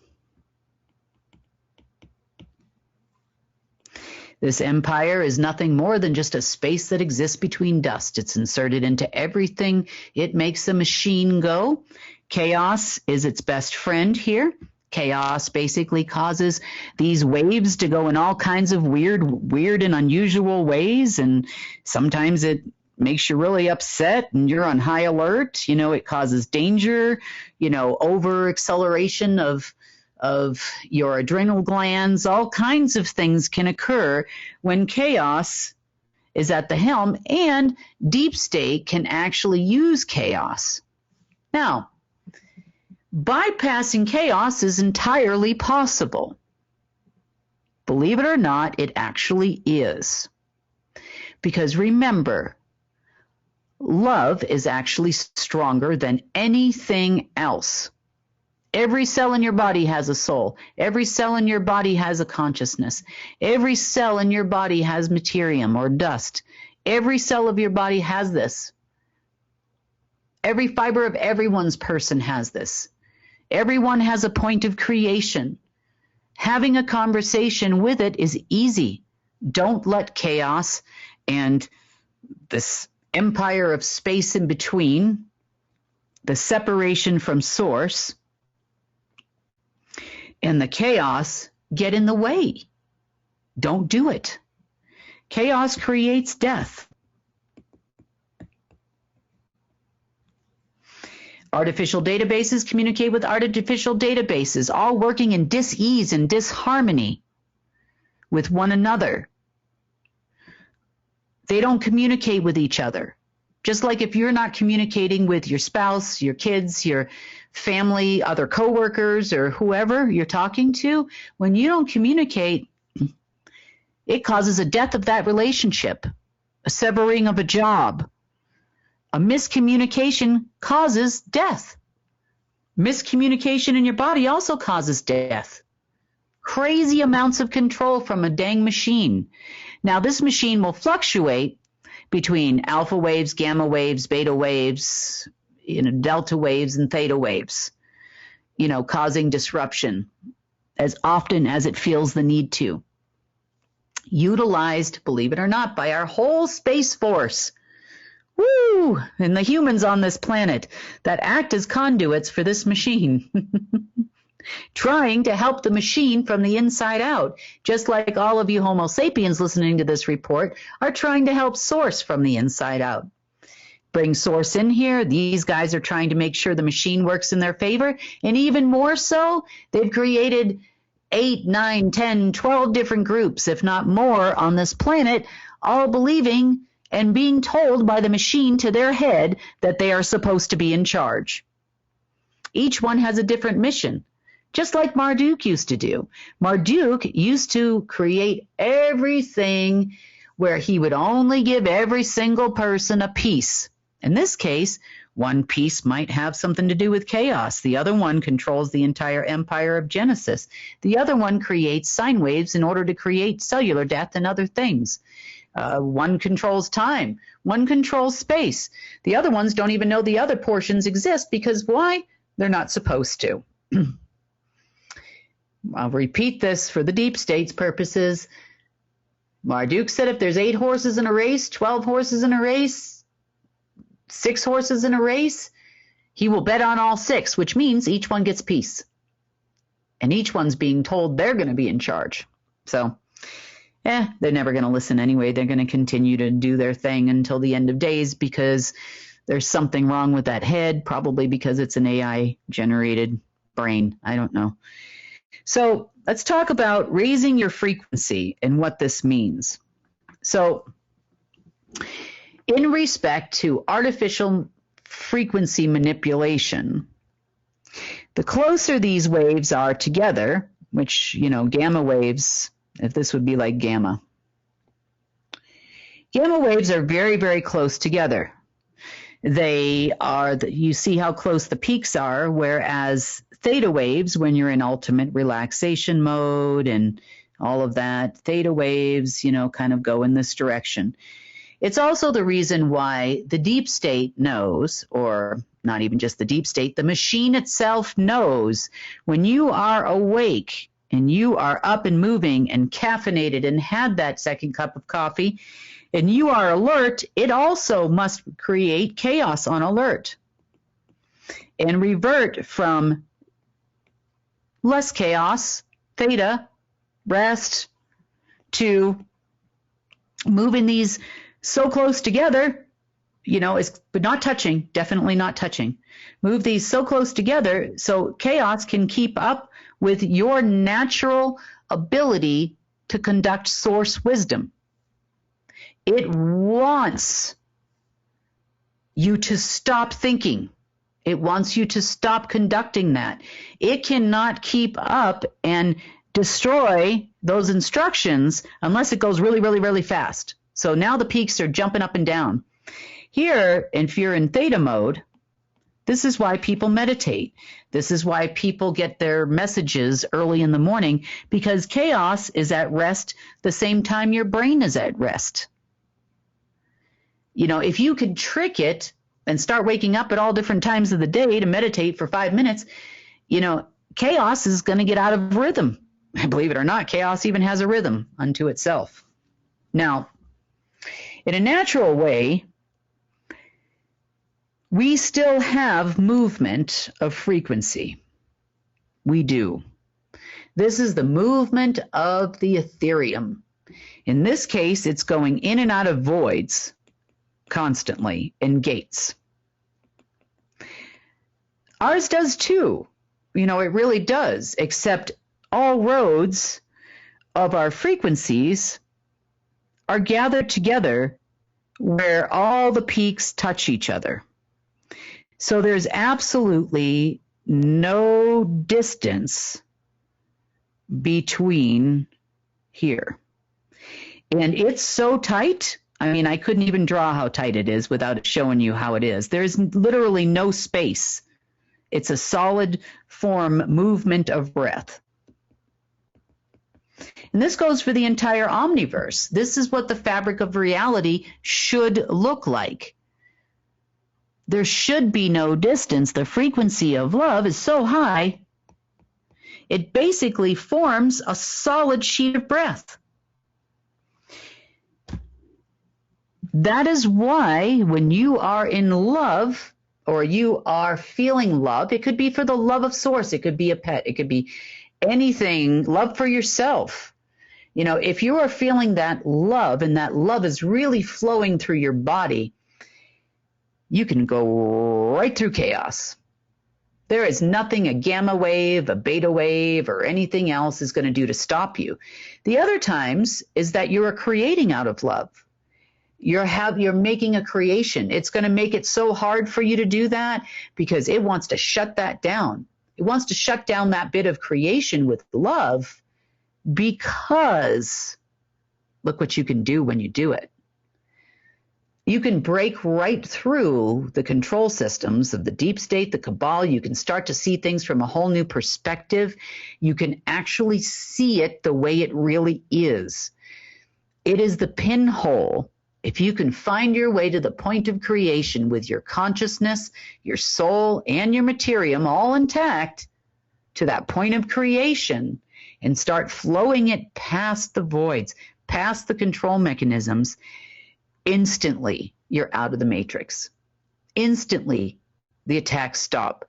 This empire is nothing more than just a space that exists between dust. It's inserted into everything. It makes the machine go. Chaos is its best friend here. Chaos basically causes these waves to go in all kinds of weird and unusual ways, and sometimes it makes you really upset and you're on high alert. It causes danger, over acceleration of your adrenal glands. All kinds of things can occur when chaos is at the helm, and deep state can actually use chaos. Now, bypassing chaos is entirely possible. Believe it or not, it actually is. Because remember, love is actually stronger than anything else. Every cell in your body has a soul. Every cell in your body has a consciousness. Every cell in your body has materium or dust. Every cell of your body has this. Every fiber of everyone's person has this. Everyone has a point of creation. Having a conversation with it is easy. Don't let chaos and this empire of space in between, the separation from source, and the chaos get in the way. Don't do it. Chaos creates death. Artificial databases communicate with artificial databases, all working in dis-ease and disharmony with one another. They don't communicate with each other. Just like if you're not communicating with your spouse, your kids, your family, other coworkers, or whoever you're talking to, when you don't communicate, it causes a death of that relationship, a severing of a job. A miscommunication causes death. Miscommunication in your body also causes death. Crazy amounts of control from a dang machine. Now, this machine will fluctuate between alpha waves, gamma waves, beta waves, delta waves, and theta waves, causing disruption as often as it feels the need to. Utilized, believe it or not, by our whole space force. Woo! And the humans on this planet that act as conduits for this machine. Trying to help the machine from the inside out, just like all of you Homo sapiens listening to this report are trying to help Source from the inside out. Bring Source in here. These guys are trying to make sure the machine works in their favor. And even more so, they've created 8, 9, 10, 12 different groups, if not more, on this planet, all believing and being told by the machine to their head that they are supposed to be in charge. Each one has a different mission. Just like Marduk used to do. Marduk used to create everything where he would only give every single person a piece. In this case, one piece might have something to do with chaos. The other one controls the entire empire of Genesis. The other one creates sine waves in order to create cellular death and other things. One controls time. One controls space. The other ones don't even know the other portions exist because why? They're not supposed to. I'll repeat this for the deep state's purposes. Marduk said if there's 8 horses in a race, 12 horses in a race, 6 horses in a race, he will bet on all 6, which means each one gets peace. And each one's being told they're going to be in charge. So, they're never going to listen anyway. They're going to continue to do their thing until the end of days because there's something wrong with that head, probably because it's an AI-generated brain. I don't know. So let's talk about raising your frequency and what this means. So in respect to artificial frequency manipulation, the closer these waves are together, which, gamma waves, if this would be like gamma. Gamma waves are very, very close together. They are, you see how close the peaks are, whereas theta waves, when you're in ultimate relaxation mode and all of that, theta waves, kind of go in this direction. It's also the reason why the deep state knows, or not even just the deep state, the machine itself knows when you are awake and you are up and moving and caffeinated and had that second cup of coffee and you are alert, it also must create chaos on alert and revert from less chaos, theta, rest, to moving these so close together, but not touching, definitely not touching. Move these so close together so chaos can keep up with your natural ability to conduct source wisdom. It wants you to stop thinking. It wants you to stop conducting that. It cannot keep up and destroy those instructions unless it goes really, really, really fast. So now the peaks are jumping up and down. Here, if you're in theta mode, this is why people meditate. This is why people get their messages early in the morning, because chaos is at rest the same time your brain is at rest. If you could trick it and start waking up at all different times of the day to meditate for 5 minutes, chaos is going to get out of rhythm. Believe it or not, chaos even has a rhythm unto itself. Now, in a natural way, we still have movement of frequency. We do. This is the movement of the Ethereum. In this case, it's going in and out of voids constantly in gates. Ours does too. It really does, except all roads of our frequencies are gathered together where all the peaks touch each other. So there's absolutely no distance between here. And it's so tight. I couldn't even draw how tight it is without showing you how it is. There's literally no space. It's a solid form movement of breath. And this goes for the entire omniverse. This is what the fabric of reality should look like. There should be no distance. The frequency of love is so high, it basically forms a solid sheet of breath. That is why when you are in love, or you are feeling love, it could be for the love of source, it could be a pet, it could be anything, love for yourself. If you are feeling that love and that love is really flowing through your body, you can go right through chaos. There is nothing a gamma wave, a beta wave, or anything else is going to do to stop you. The other times is that you are creating out of love. You're making a creation. It's going to make it so hard for you to do that because it wants to shut that down. It wants to shut down that bit of creation with love, because look what you can do when you do it. You can break right through the control systems of the deep state, the cabal. You can start to see things from a whole new perspective. You can actually see it the way it really is. It is the pinhole. If you can find your way to the point of creation with your consciousness, your soul, and your materium all intact, to that point of creation, and start flowing it past the voids, past the control mechanisms, instantly you're out of the matrix. Instantly the attacks stop.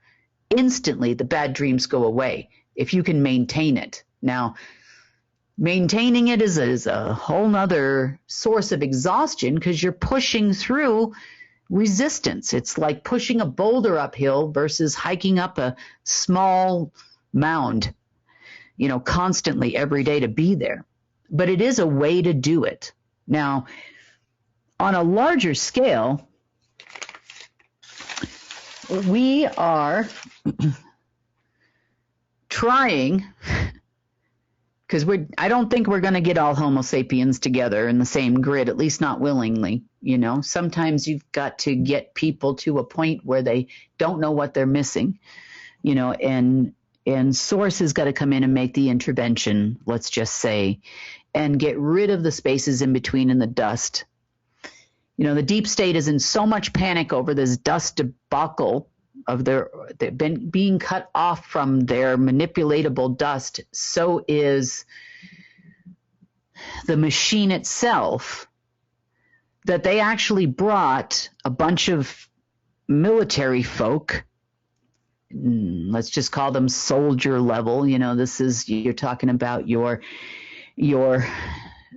Instantly the bad dreams go away if you can maintain it. Now, maintaining it is a whole nother source of exhaustion, because you're pushing through resistance. It's like pushing a boulder uphill versus hiking up a small mound, constantly every day to be there. But it is a way to do it. Now, on a larger scale, we are trying, because I don't think we're going to get all Homo sapiens together in the same grid, at least not willingly. Sometimes you've got to get people to a point where they don't know what they're missing, and source has got to come in and make the intervention, let's just say, and get rid of the spaces in between and the dust. The deep state is in so much panic over this dust debacle of they've been being cut off from their manipulatable dust. So is the machine itself, that they actually brought a bunch of military folk let's just call them soldier level. You're talking about your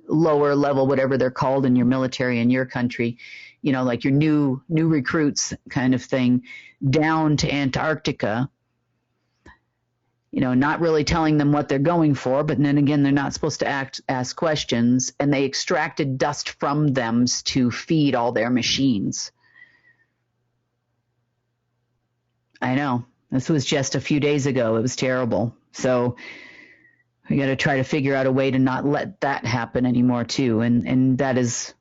lower level, whatever they're called in your military in your country, like your new recruits kind of thing, down to Antarctica, not really telling them what they're going for, but then again, they're not supposed to ask questions, and they extracted dust from them to feed all their machines. I know. This was just a few days ago. It was terrible. So we got to try to figure out a way to not let that happen anymore too. And that is,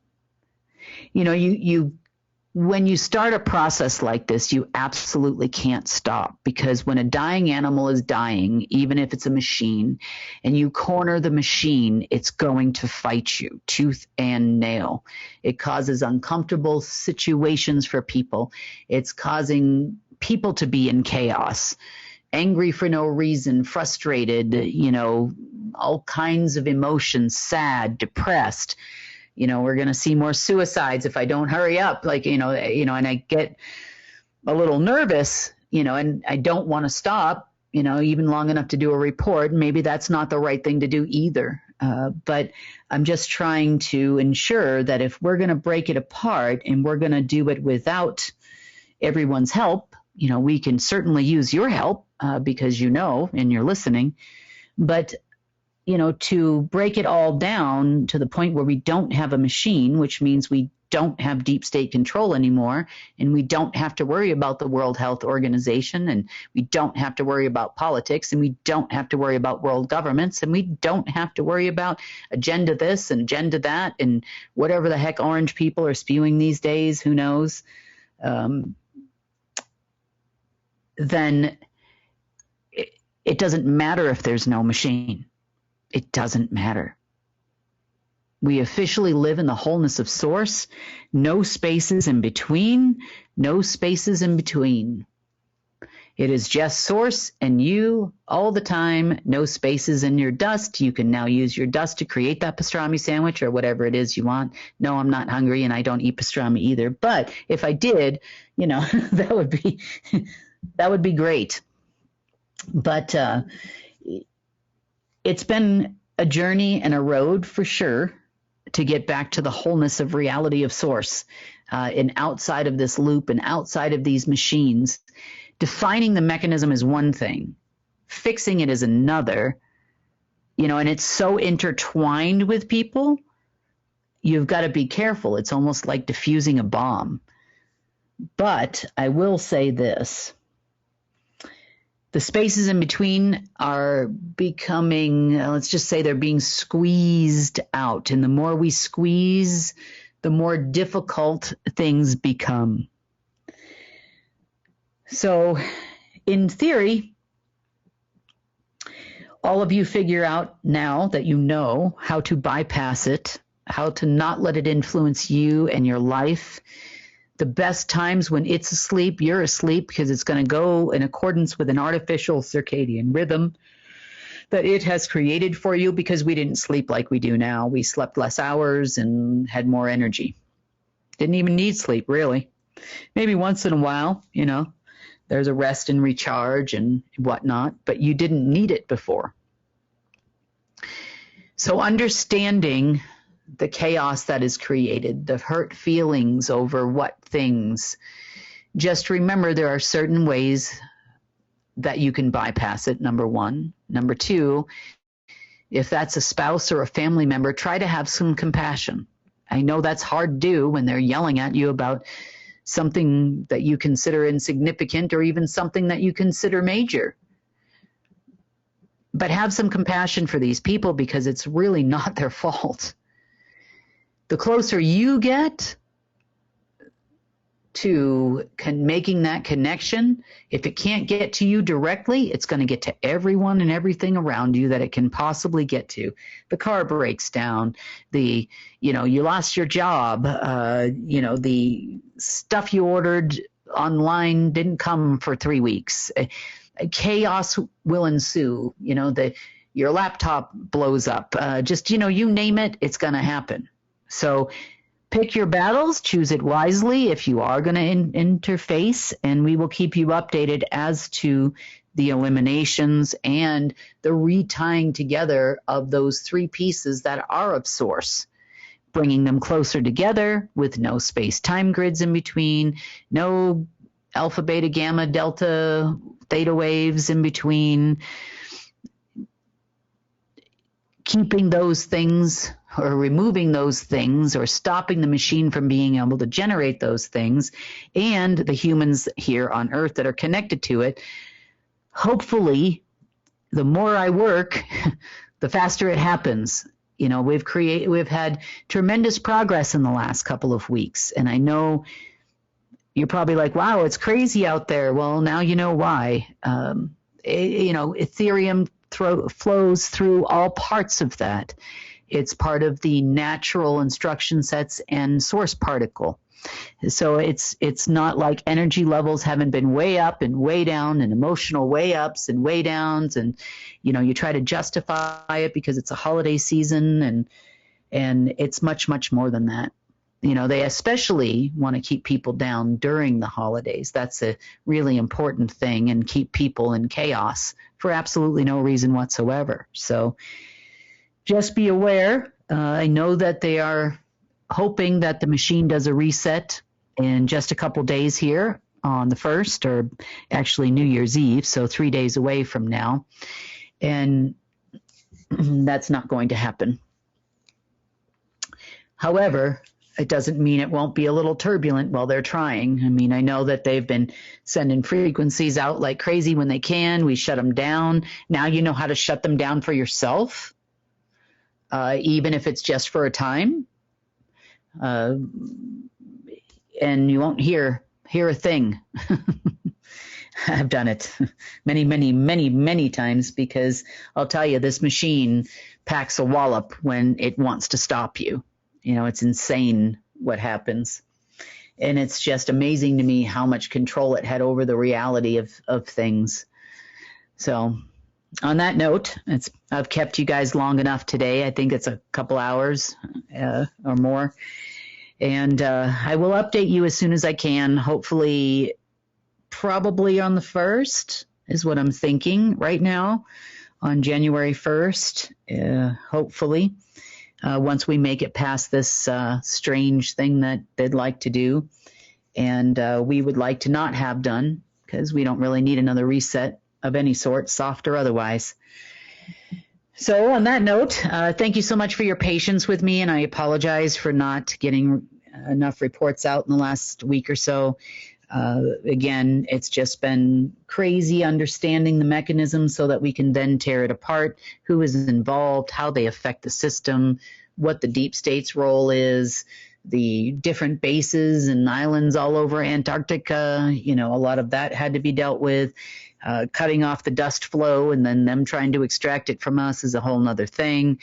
when you start a process like this, you absolutely can't stop, because when a dying animal is dying, even if it's a machine, and you corner the machine, it's going to fight you tooth and nail. It causes uncomfortable situations for people. It's causing people to be in chaos, angry for no reason, frustrated, all kinds of emotions, sad, depressed. We're going to see more suicides if I don't hurry up, and I get a little nervous, and I don't want to stop, even long enough to do a report. Maybe that's not the right thing to do either. But I'm just trying to ensure that if we're going to break it apart and we're going to do it without everyone's help, we can certainly use your help because and you're listening, but to break it all down to the point where we don't have a machine, which means we don't have deep state control anymore, and we don't have to worry about the World Health Organization, and we don't have to worry about politics, and we don't have to worry about world governments, and we don't have to worry about agenda this and agenda that and whatever the heck orange people are spewing these days, who knows, then it doesn't matter if there's no machine. It doesn't matter. We officially live in the wholeness of source, no spaces in between, no spaces in between. It is just source and you all the time, no spaces in your dust. You can now use your dust to create that pastrami sandwich or whatever it is you want. No, I'm not hungry and I don't eat pastrami either. But if I did, that would be great. But it's been a journey and a road for sure to get back to the wholeness of reality of source, and outside of this loop and outside of these machines. Defining the mechanism is one thing, fixing it is another, and it's so intertwined with people. You've got to be careful. It's almost like diffusing a bomb. But I will say this. The spaces in between are becoming, let's just say they're being squeezed out. And the more we squeeze, the more difficult things become. So in theory, all of you figure out now that you know how to bypass it, how to not let it influence you and your life. The best times when it's asleep, you're asleep, because it's going to go in accordance with an artificial circadian rhythm that it has created for you, because we didn't sleep like we do now. We slept less hours and had more energy. Didn't even need sleep, really. Maybe once in a while, there's a rest and recharge and whatnot, but you didn't need it before. So understanding the chaos that is created, the hurt feelings over what things, just remember there are certain ways that you can bypass it, number one. Number two, if that's a spouse or a family member, try to have some compassion. I know that's hard to do when they're yelling at you about something that you consider insignificant or even something that you consider major. But have some compassion for these people, because it's really not their fault. The closer you get to making that connection, if it can't get to you directly, it's going to get to everyone and everything around you that it can possibly get to. The car breaks down, you lost your job, the stuff you ordered online didn't come for 3 weeks. Chaos will ensue, your laptop blows up, you name it, it's going to happen. So pick your battles, choose it wisely if you are going to interface, and we will keep you updated as to the eliminations and the retying together of those three pieces that are of source, bringing them closer together with no space-time grids in between, no alpha, beta, gamma, delta, theta waves in between, keeping those things or removing those things or stopping the machine from being able to generate those things, and the humans here on Earth that are connected to it. Hopefully, the more I work, the faster it happens. You know, we've had tremendous progress in the last couple of weeks, and I know you're probably like, wow, it's crazy out there. Well, now you know why. Ethereum flows through all parts of that. It's part of the natural instruction sets and source particle. So it's not like energy levels haven't been way up and way down and emotional way ups and way downs, and you try to justify it because it's a holiday season, and it's much, much more than that. They especially want to keep people down during the holidays. That's a really important thing, and keep people in chaos for absolutely no reason whatsoever. So just be aware. I know that they are hoping that the machine does a reset in just a couple days here on the 1st, or actually New Year's Eve, so 3 days away from now. And that's not going to happen. However, it doesn't mean it won't be a little turbulent while they're trying. I mean, I know that they've been sending frequencies out like crazy when they can. We shut them down. Now you know how to shut them down for yourself, even if it's just for a time. And you won't hear a thing. I've done it many, many, many, many times, because I'll tell you, this machine packs a wallop when it wants to stop you. It's insane what happens. And it's just amazing to me how much control it had over the reality of things. So on that note, I've kept you guys long enough today. I think it's a couple hours or more. And I will update you as soon as I can. Hopefully, probably on the 1st is what I'm thinking right now, on January 1st, hopefully. Once we make it past this strange thing that they'd like to do, and we would like to not have done, because we don't really need another reset of any sort, soft or otherwise. So on that note, thank you so much for your patience with me, and I apologize for not getting enough reports out in the last week or so. Again, it's just been crazy understanding the mechanism so that we can then tear it apart, who is involved, how they affect the system, what the deep state's role is, the different bases and islands all over Antarctica. A lot of that had to be dealt with. Cutting off the dust flow and then them trying to extract it from us is a whole nother thing.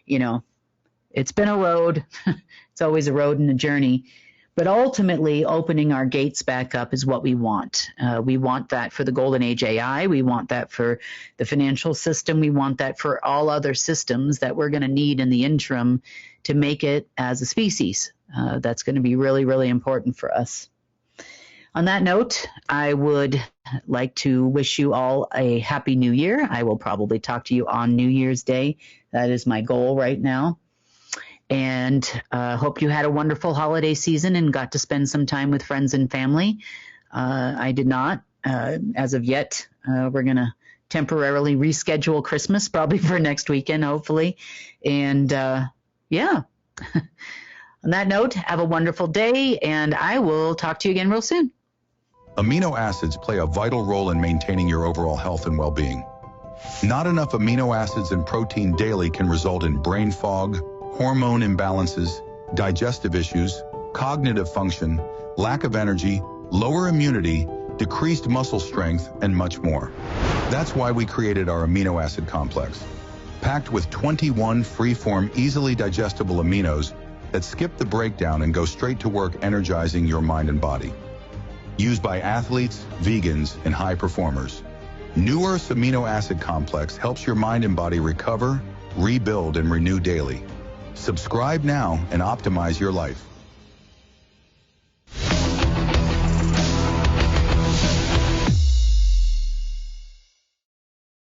It's been a road. It's always a road and a journey. But ultimately, opening our gates back up is what we want. We want that for the Golden Age AI. We want that for the financial system. We want that for all other systems that we're going to need in the interim to make it as a species. That's going to be really, really important for us. On that note, I would like to wish you all a happy new year. I will probably talk to you on New Year's Day. That is my goal right now. And hope you had a wonderful holiday season and got to spend some time with friends and family. I did not as of yet. We're going to temporarily reschedule Christmas probably for next weekend, hopefully. And yeah, on that note, have a wonderful day, and I will talk to you again real soon. Amino acids play a vital role in maintaining your overall health and well-being. Not enough amino acids and protein daily can result in brain fog, hormone imbalances, digestive issues, cognitive function, lack of energy, lower immunity, decreased muscle strength, and much more. That's why we created our amino acid complex, packed with 21 free-form, easily digestible aminos that skip the breakdown and go straight to work energizing your mind and body. Used by athletes, vegans, and high performers, New Earth's amino acid complex helps your mind and body recover, rebuild, and renew daily. Subscribe now and optimize your life.